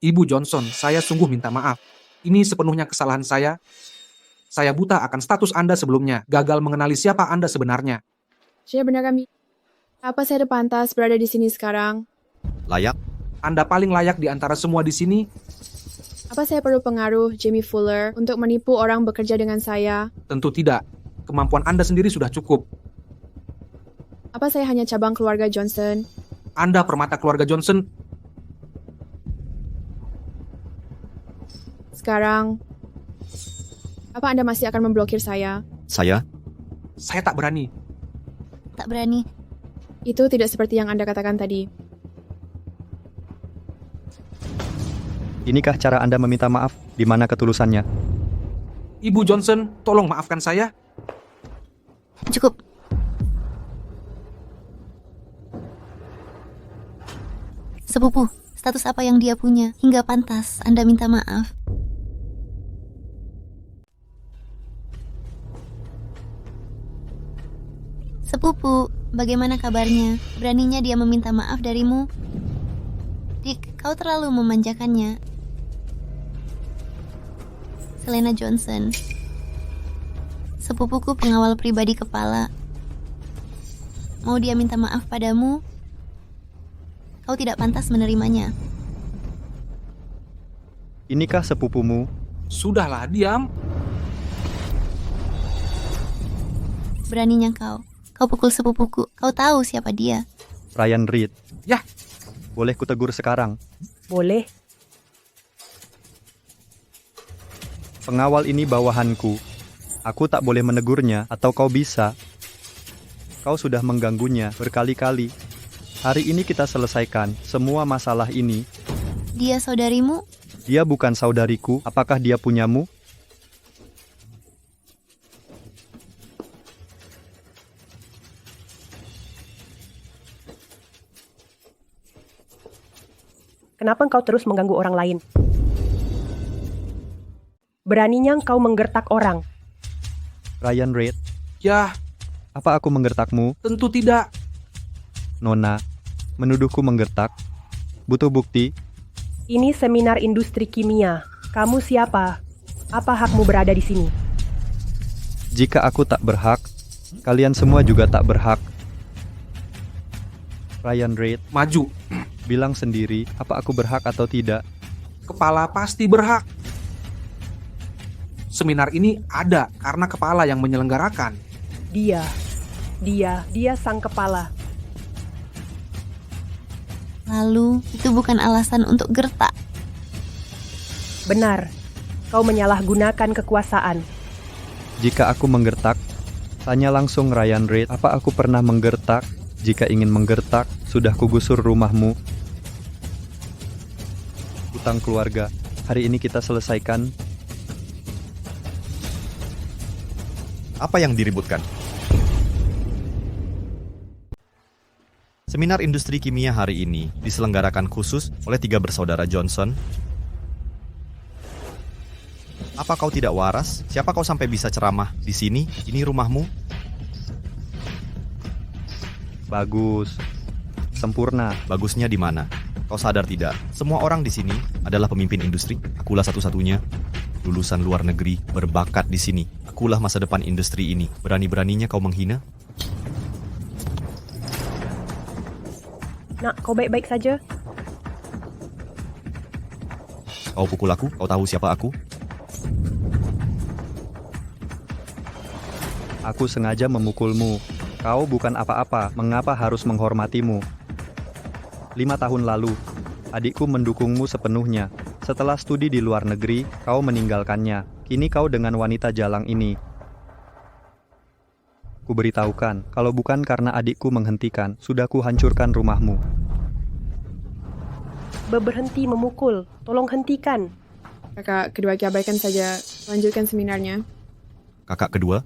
Ibu Johnson, saya sungguh minta maaf. Ini sepenuhnya kesalahan saya. Saya buta akan status Anda sebelumnya, gagal mengenali siapa Anda sebenarnya. Saya benar kami. Apa saya pantas berada di sini sekarang? Layak? Anda paling layak di antara semua di sini. Apa saya perlu pengaruh Jamie Fuller untuk menipu orang bekerja dengan saya? Tentu tidak. Kemampuan Anda sendiri sudah cukup. Apa saya hanya cabang keluarga Johnson? Anda permata keluarga Johnson. Sekarang, apa Anda masih akan memblokir saya? Saya? Saya tak berani. Tak berani. Itu tidak seperti yang Anda katakan tadi. Inikah cara Anda meminta maaf? Di mana ketulusannya? Ibu Johnson, tolong maafkan saya. Cukup. Sepupu, status apa yang dia punya hingga pantas Anda minta maaf? Sepupu, bagaimana kabarnya? Beraninya dia meminta maaf darimu? Dick, kau terlalu memanjakannya. Selena Johnson, sepupuku pengawal pribadi kepala. Mau dia minta maaf padamu? Kau tidak pantas menerimanya. Inikah sepupumu? Sudahlah, diam. Beraninya kau. Kau pukul sepupuku. Kau tahu siapa dia. Ryan Reed. Yah. Boleh kutegur sekarang? Boleh. Pengawal ini bawahanku. Aku tak boleh menegurnya, atau kau bisa. Kau sudah mengganggunya berkali-kali. Hari ini kita selesaikan semua masalah ini. Dia saudarimu? Dia bukan saudariku, apakah dia punyamu? Kenapa engkau terus mengganggu orang lain? Beraninya engkau menggertak orang. Ryan Reid, Ya, apa aku menggertakmu? tentu tidak. Nona, menuduhku menggertak. Butuh bukti? Ini seminar industri kimia. Kamu siapa? Apa hakmu berada di sini? Jika aku tak berhak, kalian semua juga tak berhak. Ryan Reid, Maju. bilang sendiri, apa aku berhak atau tidak? Kepala pasti berhak. Seminar ini ada karena kepala yang menyelenggarakan. Dia sang kepala. Lalu, itu bukan alasan untuk gertak. Benar, kau menyalahgunakan kekuasaan. Jika aku menggertak, tanya langsung Ryan Reid, apa aku pernah menggertak? Jika ingin menggertak, sudah kugusur rumahmu. Hutang keluarga, hari ini kita selesaikan. Apa yang diributkan? Seminar industri kimia hari ini diselenggarakan khusus oleh 3 bersaudara Johnson. Apa kau tidak waras? Siapa kau sampai bisa ceramah di sini? Ini rumahmu? Bagus. Sempurna. Bagusnya di mana? Kau sadar tidak? Semua orang di sini adalah pemimpin industri. Akulah satu-satunya lulusan luar negeri berbakat di sini. Akulah masa depan industri ini. Berani-beraninya kau menghina? Nak, kau baik-baik saja? Kau pukul aku? Kau tahu siapa aku? Aku sengaja memukulmu. Kau bukan apa-apa, mengapa harus menghormatimu? 5 tahun lalu, adikku mendukungmu sepenuhnya. Setelah studi di luar negeri, kau meninggalkannya. Kini kau dengan wanita jalang ini. Kuberitahukan, kalau bukan karena adikku menghentikan, sudah kuhancurkan rumahmu. Berhenti memukul, tolong hentikan. Kakak kedua abaikan saja, lanjutkan seminarnya. Kakak kedua?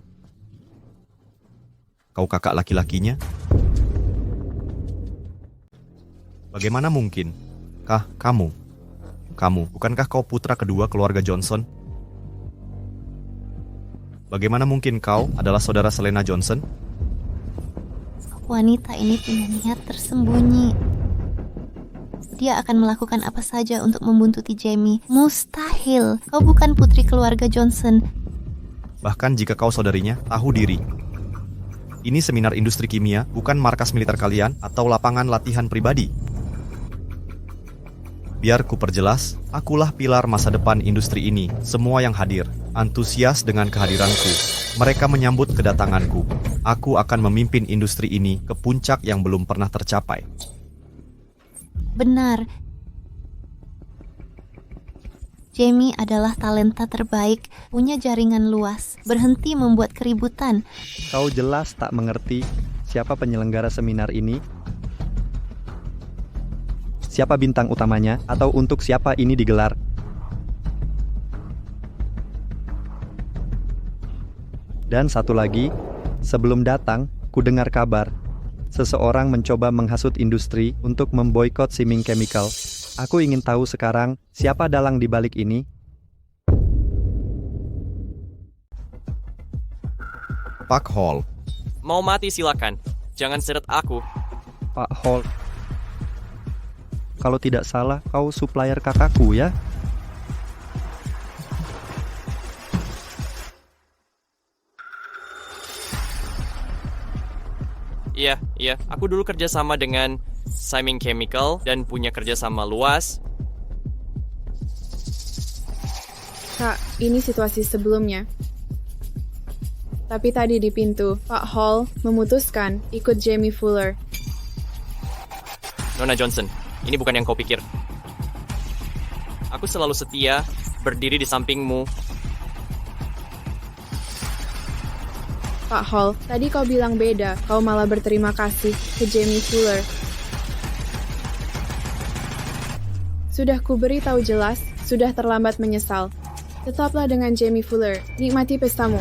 Kau kakak laki-lakinya? Bagaimana mungkin? Kamu, bukankah kau putra kedua keluarga Johnson? Bagaimana mungkin kau adalah saudara Selena Johnson? Wanita ini punya niat tersembunyi. Dia akan melakukan apa saja untuk membuntuti Jamie. Mustahil, kau bukan putri keluarga Johnson. Bahkan jika kau saudarinya, tahu diri. Ini seminar industri kimia, bukan markas militer kalian atau lapangan latihan pribadi. Biar ku perjelas, akulah pilar masa depan industri ini. Semua yang hadir, antusias dengan kehadiranku. Mereka menyambut kedatanganku. Aku akan memimpin industri ini ke puncak yang belum pernah tercapai. Benar. Jamie adalah talenta terbaik, punya jaringan luas. Berhenti membuat keributan. Kau jelas tak mengerti siapa penyelenggara seminar ini? Siapa bintang utamanya, atau untuk siapa ini digelar? Dan satu lagi, sebelum datang, ku dengar kabar. Seseorang mencoba menghasut industri untuk memboikot Siming Chemical. Aku ingin tahu sekarang, siapa dalang di balik ini? Pak Hall. Mau mati silakan. Jangan seret aku. Pak Hall. Kalau tidak salah, kau supplier kakakku ya? Iya. Aku dulu kerjasama dengan Siming Chemical dan punya kerjasama luas. Kak, ini situasi sebelumnya. Tapi tadi di pintu, Pak Hall memutuskan ikut Jamie Fuller. Nona Johnson, ini bukan yang kau pikir. Aku selalu setia, berdiri di sampingmu. Pak Hall, tadi kau bilang beda, kau malah berterima kasih ke Jamie Fuller. Sudah kuberi tahu jelas, sudah terlambat menyesal. Tetaplah dengan Jamie Fuller, nikmati pestamu.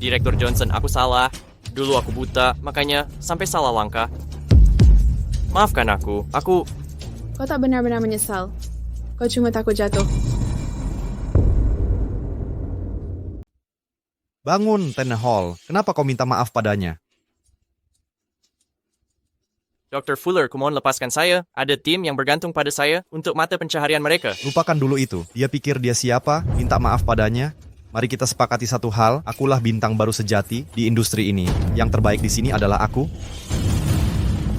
Direktur Johnson, aku salah. Dulu aku buta, makanya sampai salah langkah. Maafkan aku. Kau tak benar-benar menyesal. Kau cuma takut jatuh. Bangun, Ten Hall. Kenapa kau minta maaf padanya? Dr. Fuller, kumohon lepaskan saya. Ada tim yang bergantung pada saya untuk mata pencaharian mereka. Lupakan dulu itu. Dia pikir dia siapa? Minta maaf padanya. Mari kita sepakati satu hal. Akulah bintang baru sejati di industri ini. Yang terbaik di sini adalah aku.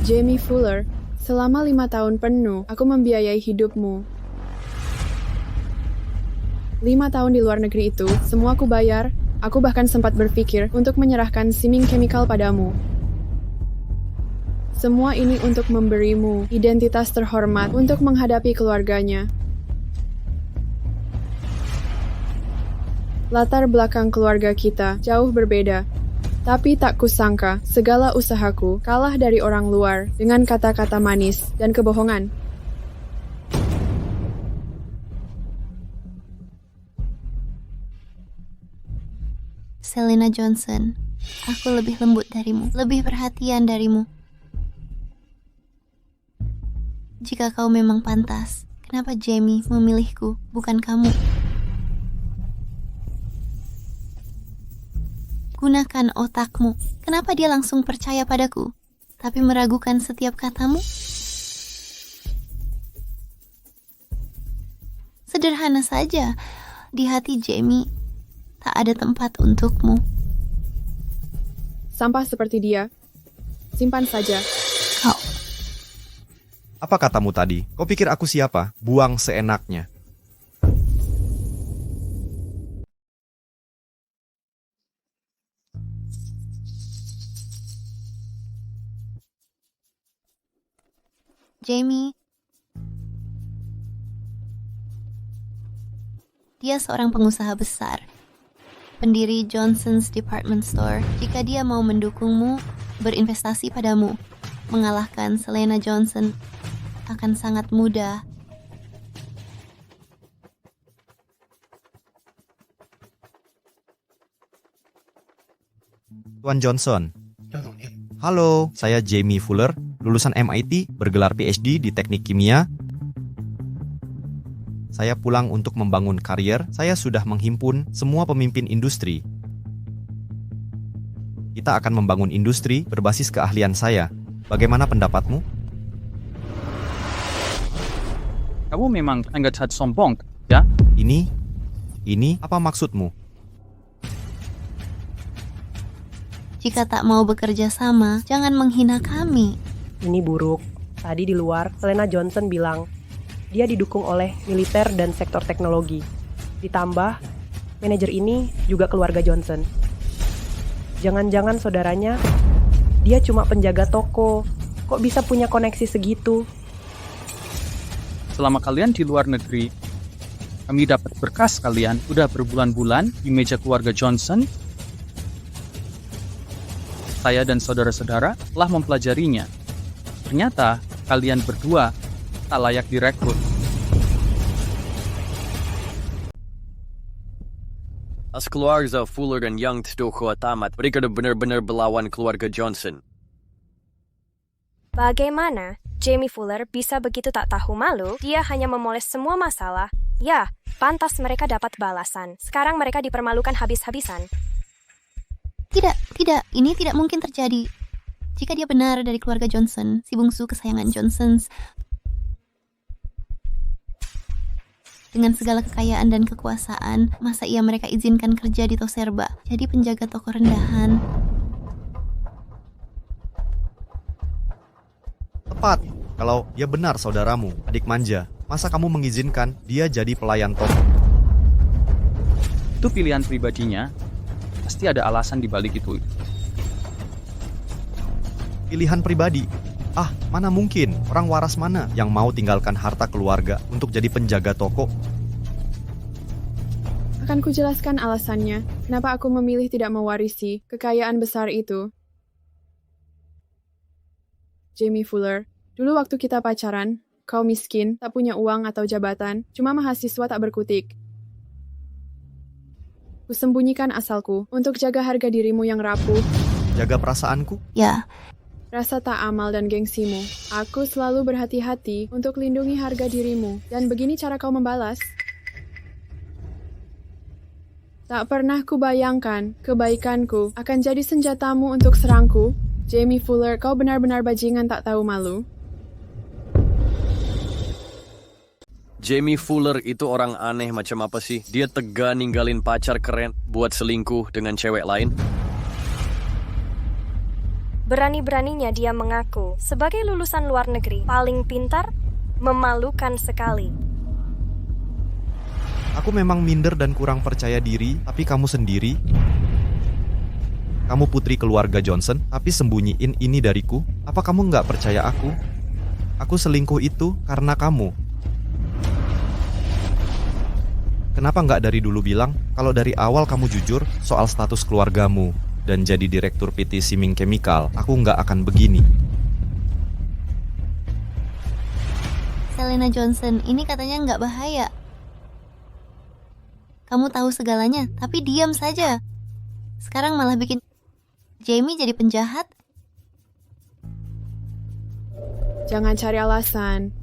Jamie Fuller, selama 5 tahun penuh, aku membiayai hidupmu. 5 tahun di luar negeri itu, semua aku bayar. Aku bahkan sempat berpikir untuk menyerahkan Siming Chemical padamu. Semua ini untuk memberimu identitas terhormat untuk menghadapi keluarganya. Latar belakang keluarga kita jauh berbeda. Tapi tak kusangka, segala usahaku kalah dari orang luar dengan kata-kata manis dan kebohongan. Selena Johnson, aku lebih lembut darimu, lebih perhatian darimu. Jika kau memang pantas, kenapa Jamie memilihku, bukan kamu? Gunakan otakmu. Kenapa dia langsung percaya padaku, tapi meragukan setiap katamu? Sederhana saja, di hati Jamie tak ada tempat untukmu. Sampah seperti dia, simpan saja. Kau. Apa katamu tadi? Kau pikir aku siapa? Buang seenaknya. Jamie. Dia seorang pengusaha besar, pendiri Johnson's Department Store. Jika dia mau mendukungmu, berinvestasi padamu, mengalahkan Selena Johnson akan sangat mudah. Tuan Johnson. Halo, saya Jamie Fuller, lulusan MIT, bergelar PhD di Teknik Kimia. Saya pulang untuk membangun karier. Saya sudah menghimpun semua pemimpin industri. Kita akan membangun industri berbasis keahlian saya. Bagaimana pendapatmu? Kamu memang sangat sombong, ya? Ini apa maksudmu? Jika tak mau bekerja sama, jangan menghina kami. Ini buruk. Tadi di luar, Selena Johnson bilang dia didukung oleh militer dan sektor teknologi. Ditambah, manajer ini juga keluarga Johnson. Jangan-jangan saudaranya, dia cuma penjaga toko. Kok bisa punya koneksi segitu? Selama kalian di luar negeri, kami dapat berkas kalian udah berbulan-bulan di meja keluarga Johnson. Saya dan saudara-saudara telah mempelajarinya. Ternyata kalian berdua tak layak direkrut. As keluarga Fuller dan Young tidak kuat amat, mereka benar-benar melawan keluarga Johnson. Bagaimana Jamie Fuller bisa begitu tak tahu malu? Dia hanya memoles semua masalah. Ya, pantas mereka dapat balasan. Sekarang mereka dipermalukan habis-habisan. Tidak, ini tidak mungkin terjadi. Jika dia benar dari keluarga Johnson, si bungsu kesayangan Johnsons, dengan segala kekayaan dan kekuasaan, masa ia mereka izinkan kerja di Toserba, jadi penjaga toko rendahan? Tepat. Kalau dia benar saudaramu, adik manja, masa kamu mengizinkan dia jadi pelayan toko? Itu pilihan pribadinya. Pasti ada alasan di balik itu. Pilihan pribadi? Ah, mana mungkin. Orang waras mana yang mau tinggalkan harta keluarga untuk jadi penjaga toko? Akan kujelaskan alasannya, kenapa aku memilih tidak mewarisi kekayaan besar itu. Jamie Fuller, dulu waktu kita pacaran, kau miskin, tak punya uang atau jabatan, cuma mahasiswa tak berkutik. Kusembunyikan asalku untuk jaga harga dirimu yang rapuh. Jaga perasaanku? Ya. Rasa tak amal dan gengsimu. Aku selalu berhati-hati untuk lindungi harga dirimu. Dan begini cara kau membalas. Tak pernah kubayangkan kebaikanku akan jadi senjatamu untuk serangku. Jamie Fuller, kau benar-benar bajingan tak tahu malu. Jamie Fuller itu orang aneh macam apa sih? Dia tega ninggalin pacar keren buat selingkuh dengan cewek lain. Berani-beraninya dia mengaku sebagai lulusan luar negeri paling pintar, memalukan sekali. Aku memang minder dan kurang percaya diri, tapi kamu sendiri? Kamu putri keluarga Johnson, tapi sembunyiin ini dariku? Apa kamu nggak percaya aku? Aku selingkuh itu karena kamu. Kenapa nggak dari dulu bilang kalau dari awal kamu jujur soal status keluargamu dan jadi direktur PT Siming Chemical, aku nggak akan begini. Selena Johnson, ini katanya nggak bahaya. Kamu tahu segalanya, tapi diam saja. Sekarang malah bikin Jamie jadi penjahat. Jangan cari alasan.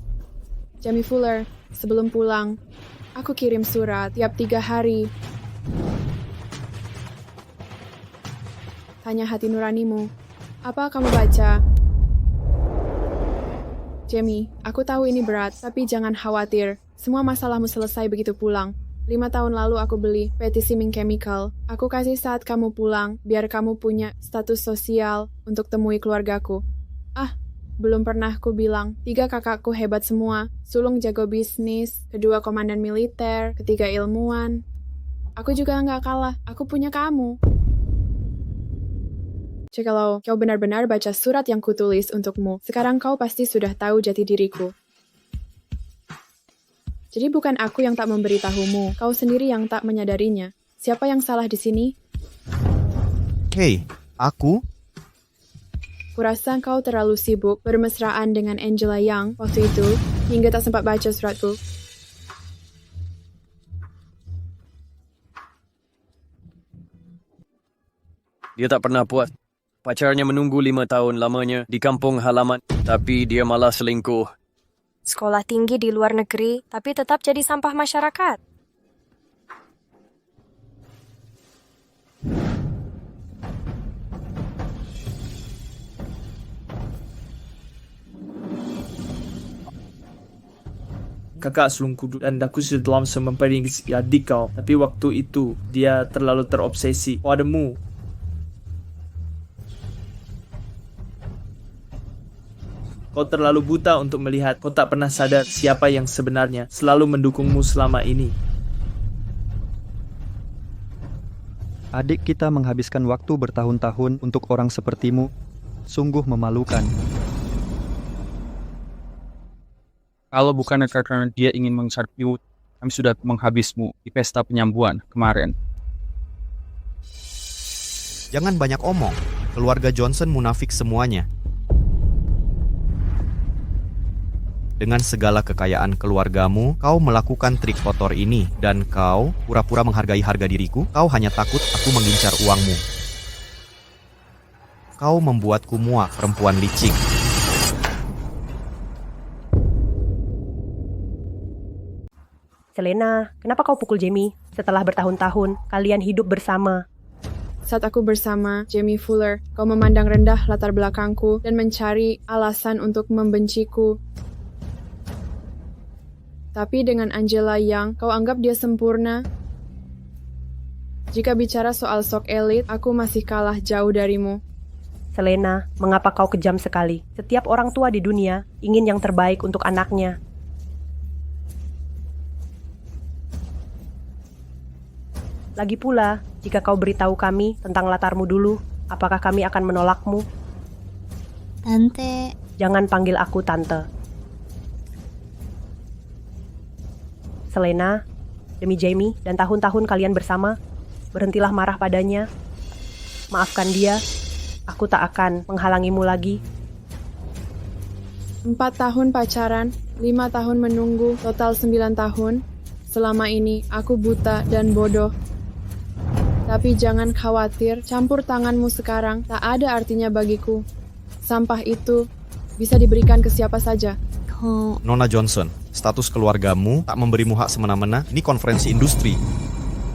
Jamie Fuller, sebelum pulang, aku kirim surat tiap 3 hari. Tanya hati nuranimu. Apa kamu baca? Jamie, aku tahu ini berat, tapi jangan khawatir. Semua masalahmu selesai begitu pulang. 5 tahun lalu aku beli PT Siming Chemical. Aku kasih saat kamu pulang, biar kamu punya status sosial untuk temui keluargaku. Belum pernah ku bilang, 3 kakakku hebat semua. Sulung jago bisnis, kedua komandan militer, ketiga ilmuwan. Aku juga nggak kalah, aku punya kamu. Jikalau kau benar-benar baca surat yang kutulis untukmu, sekarang kau pasti sudah tahu jati diriku. Jadi bukan aku yang tak memberitahumu, kau sendiri yang tak menyadarinya. Siapa yang salah di sini? Hei, aku? Kurasa kau terlalu sibuk bermesraan dengan Angela Yang waktu itu, hingga tak sempat baca suratku. Dia tak pernah puas. Pacarnya menunggu 5 tahun lamanya di kampung halaman, tapi dia malah selingkuh. Sekolah tinggi di luar negeri, tapi tetap jadi sampah masyarakat. Kakak sulungku dan aku sudah dalam memperingi adik kau, tapi waktu itu dia terlalu terobsesi padamu. Kau terlalu buta untuk melihat, kau tak pernah sadar siapa yang sebenarnya selalu mendukungmu selama ini. Adik kita menghabiskan waktu bertahun-tahun untuk orang sepertimu. Sungguh memalukan. Kalau bukan karena dia ingin mengsarpiu, kami sudah menghabismu di pesta penyambuhan kemarin. Jangan banyak omong. Keluarga Johnson munafik semuanya. Dengan segala kekayaan keluargamu, kau melakukan trik kotor ini, dan kau pura-pura menghargai harga diriku. Kau hanya takut aku mengincar uangmu. Kau membuatku muak, perempuan licik. Selena, kenapa kau pukul Jamie? Setelah bertahun-tahun, kalian hidup bersama. Saat aku bersama Jamie Fuller, kau memandang rendah latar belakangku dan mencari alasan untuk membenciku. Tapi dengan Angela Yang, kau anggap dia sempurna. Jika bicara soal sok elit, aku masih kalah jauh darimu. Selena, mengapa kau kejam sekali? Setiap orang tua di dunia ingin yang terbaik untuk anaknya. Lagi pula, jika kau beritahu kami tentang latarmu dulu, apakah kami akan menolakmu? Tante. Jangan panggil aku Tante. Selena, Demi Jamie dan tahun-tahun kalian bersama, berhentilah marah padanya. Maafkan dia, aku tak akan menghalangimu lagi. 4 tahun pacaran, 5 tahun menunggu, total 9 tahun. Selama ini aku buta dan bodoh. Tapi jangan khawatir, campur tanganmu sekarang tak ada artinya bagiku. Sampah itu bisa diberikan ke siapa saja. Nona Johnson, status keluargamu tak memberimu hak semena-mena. Ini konferensi industri.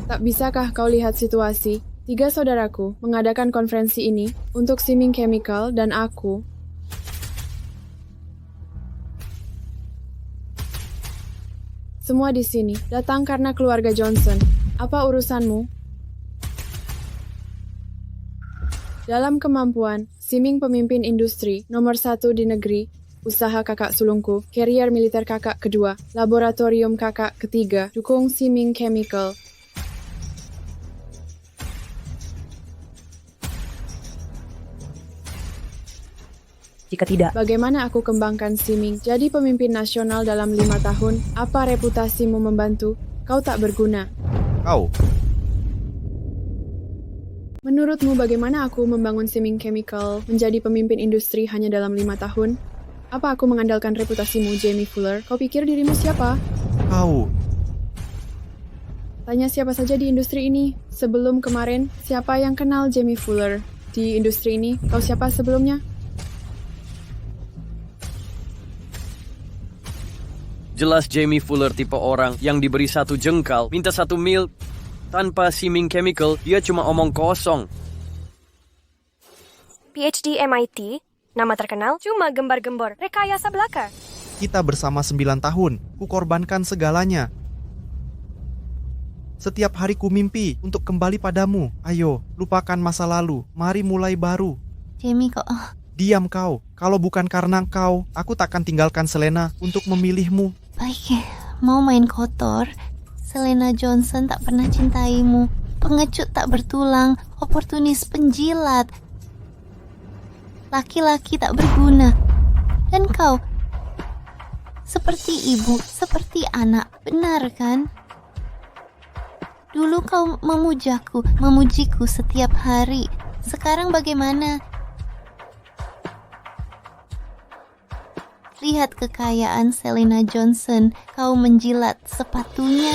Tak bisakah kau lihat situasi? 3 saudaraku mengadakan konferensi ini untuk Siming Chemical dan aku. Semua di sini datang karena keluarga Johnson. Apa urusanmu? Dalam kemampuan, Siming pemimpin industri nomor 1 di negeri, usaha kakak sulungku, carrier militer kakak kedua, laboratorium kakak ketiga, dukung Siming Chemical. Jika tidak, bagaimana aku kembangkan Siming jadi pemimpin nasional dalam 5 tahun? Apa reputasimu membantu? Kau tak berguna. Kau. Menurutmu bagaimana aku membangun Siming Chemical menjadi pemimpin industri hanya dalam 5 tahun? Apa aku mengandalkan reputasimu, Jamie Fuller? Kau pikir dirimu siapa? Kau. Tanya siapa saja di industri ini. Sebelum kemarin, siapa yang kenal Jamie Fuller? Di industri ini, kau siapa sebelumnya? Jelas Jamie Fuller tipe orang yang diberi 1 jengkal, minta 1 mil. Tanpa Siming Chemical, dia cuma omong kosong. PhD MIT, nama terkenal, cuma gembar-gembor, rekayasa belaka. Kita bersama 9 tahun, ku korbankan segalanya. Setiap hari ku mimpi untuk kembali padamu. Ayo, lupakan masa lalu, mari mulai baru. Jamie kok... Diam kau, kalau bukan karena kau, aku takkan tinggalkan Selena untuk memilihmu. Baik, mau main kotor? Selena Johnson tak pernah cintaimu. Pengecut tak bertulang, oportunis penjilat. Laki-laki tak berguna. Dan kau, seperti ibu, seperti anak, benar kan? Dulu kau memujiku setiap hari. Sekarang bagaimana? Lihat kekayaan Selena Johnson. Kau menjilat sepatunya.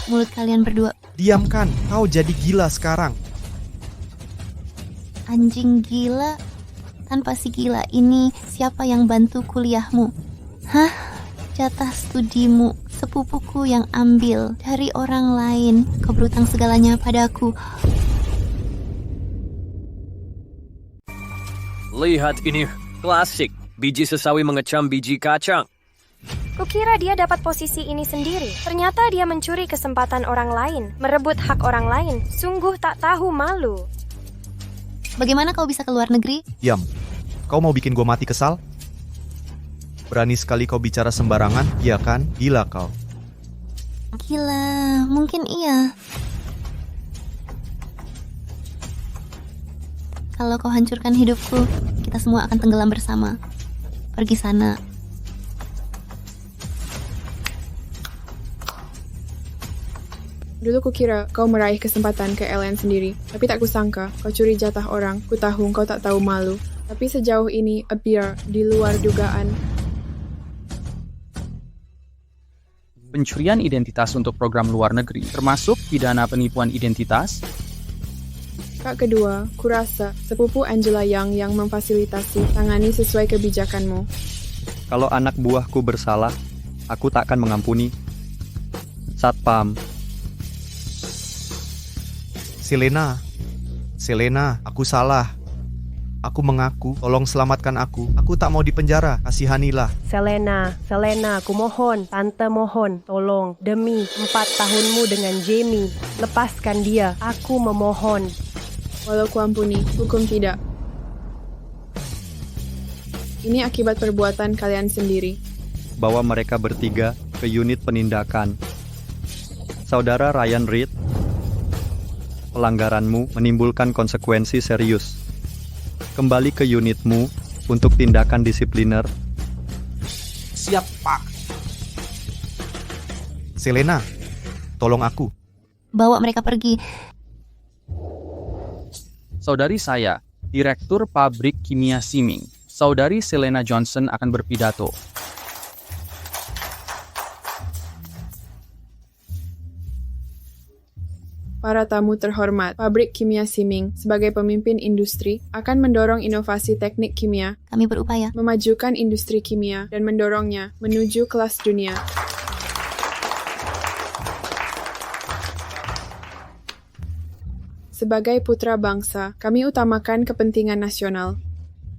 Mulut kalian berdua. Diamkan, kau jadi gila sekarang. Anjing gila. Tanpa si gila ini, siapa yang bantu kuliahmu? Hah? Jatah studimu, sepupuku yang ambil dari orang lain. Kau berutang segalanya padaku. Lihat ini, klasik. Biji sesawi mengecam biji kacang. Kukira dia dapat posisi ini sendiri. Ternyata dia mencuri kesempatan orang lain, merebut hak orang lain. Sungguh tak tahu malu. Bagaimana kau bisa keluar negeri? Diam. Kau mau bikin gua mati kesal? Berani sekali kau bicara sembarangan, iya kan? Gila kau. Gila, mungkin iya. Kalau kau hancurkan hidupku, kita semua akan tenggelam bersama. Pergi sana. Dulu kukira kau meraih kesempatan ke LN sendiri, tapi tak kusangka kau curi jatah orang. Ku tahu kau tak tahu malu, tapi sejauh ini appear di luar dugaan. Pencurian identitas untuk program luar negeri, termasuk pidana penipuan identitas. Kak kedua, kurasa sepupu Angela yang memfasilitasi tangani sesuai kebijakanmu. Kalau anak buahku bersalah, aku tak akan mengampuni. Satpam. Selena, aku salah. Aku mengaku, tolong selamatkan aku. Aku tak mau dipenjara, kasihanilah. Selena, aku mohon, tante mohon, tolong, demi 4 tahunmu dengan Jamie, lepaskan dia, aku memohon. Walau kuampuni, hukum tidak. Ini akibat perbuatan kalian sendiri. Bawa mereka bertiga ke unit penindakan. Saudara Ryan Reed, pelanggaranmu menimbulkan konsekuensi serius. Kembali ke unitmu untuk tindakan disipliner. Siap, Pak. Selena, tolong aku. Bawa mereka pergi. Saudari saya, Direktur Pabrik Kimia Siming, Saudari Selena Johnson akan berpidato. Para tamu terhormat, Pabrik Kimia Siming sebagai pemimpin industri akan mendorong inovasi teknik kimia, Kami berupaya memajukan industri kimia, dan mendorongnya menuju kelas dunia. Sebagai putra bangsa, kami utamakan kepentingan nasional.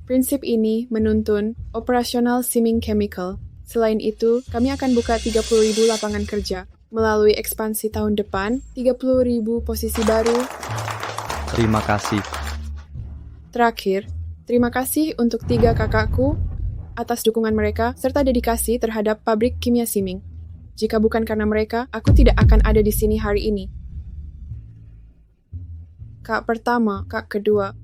Prinsip ini menuntun operasional Siming Chemical. Selain itu, kami akan buka 30.000 lapangan kerja. Melalui ekspansi tahun depan, 30.000 posisi baru. Terima kasih. Terakhir, terima kasih untuk 3 kakakku atas dukungan mereka serta dedikasi terhadap Pabrik Kimia Siming. Jika bukan karena mereka, aku tidak akan ada di sini hari ini. Kak pertama, kak kedua,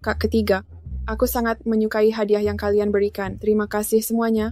kak ketiga. Aku sangat menyukai hadiah yang kalian berikan. Terima kasih semuanya.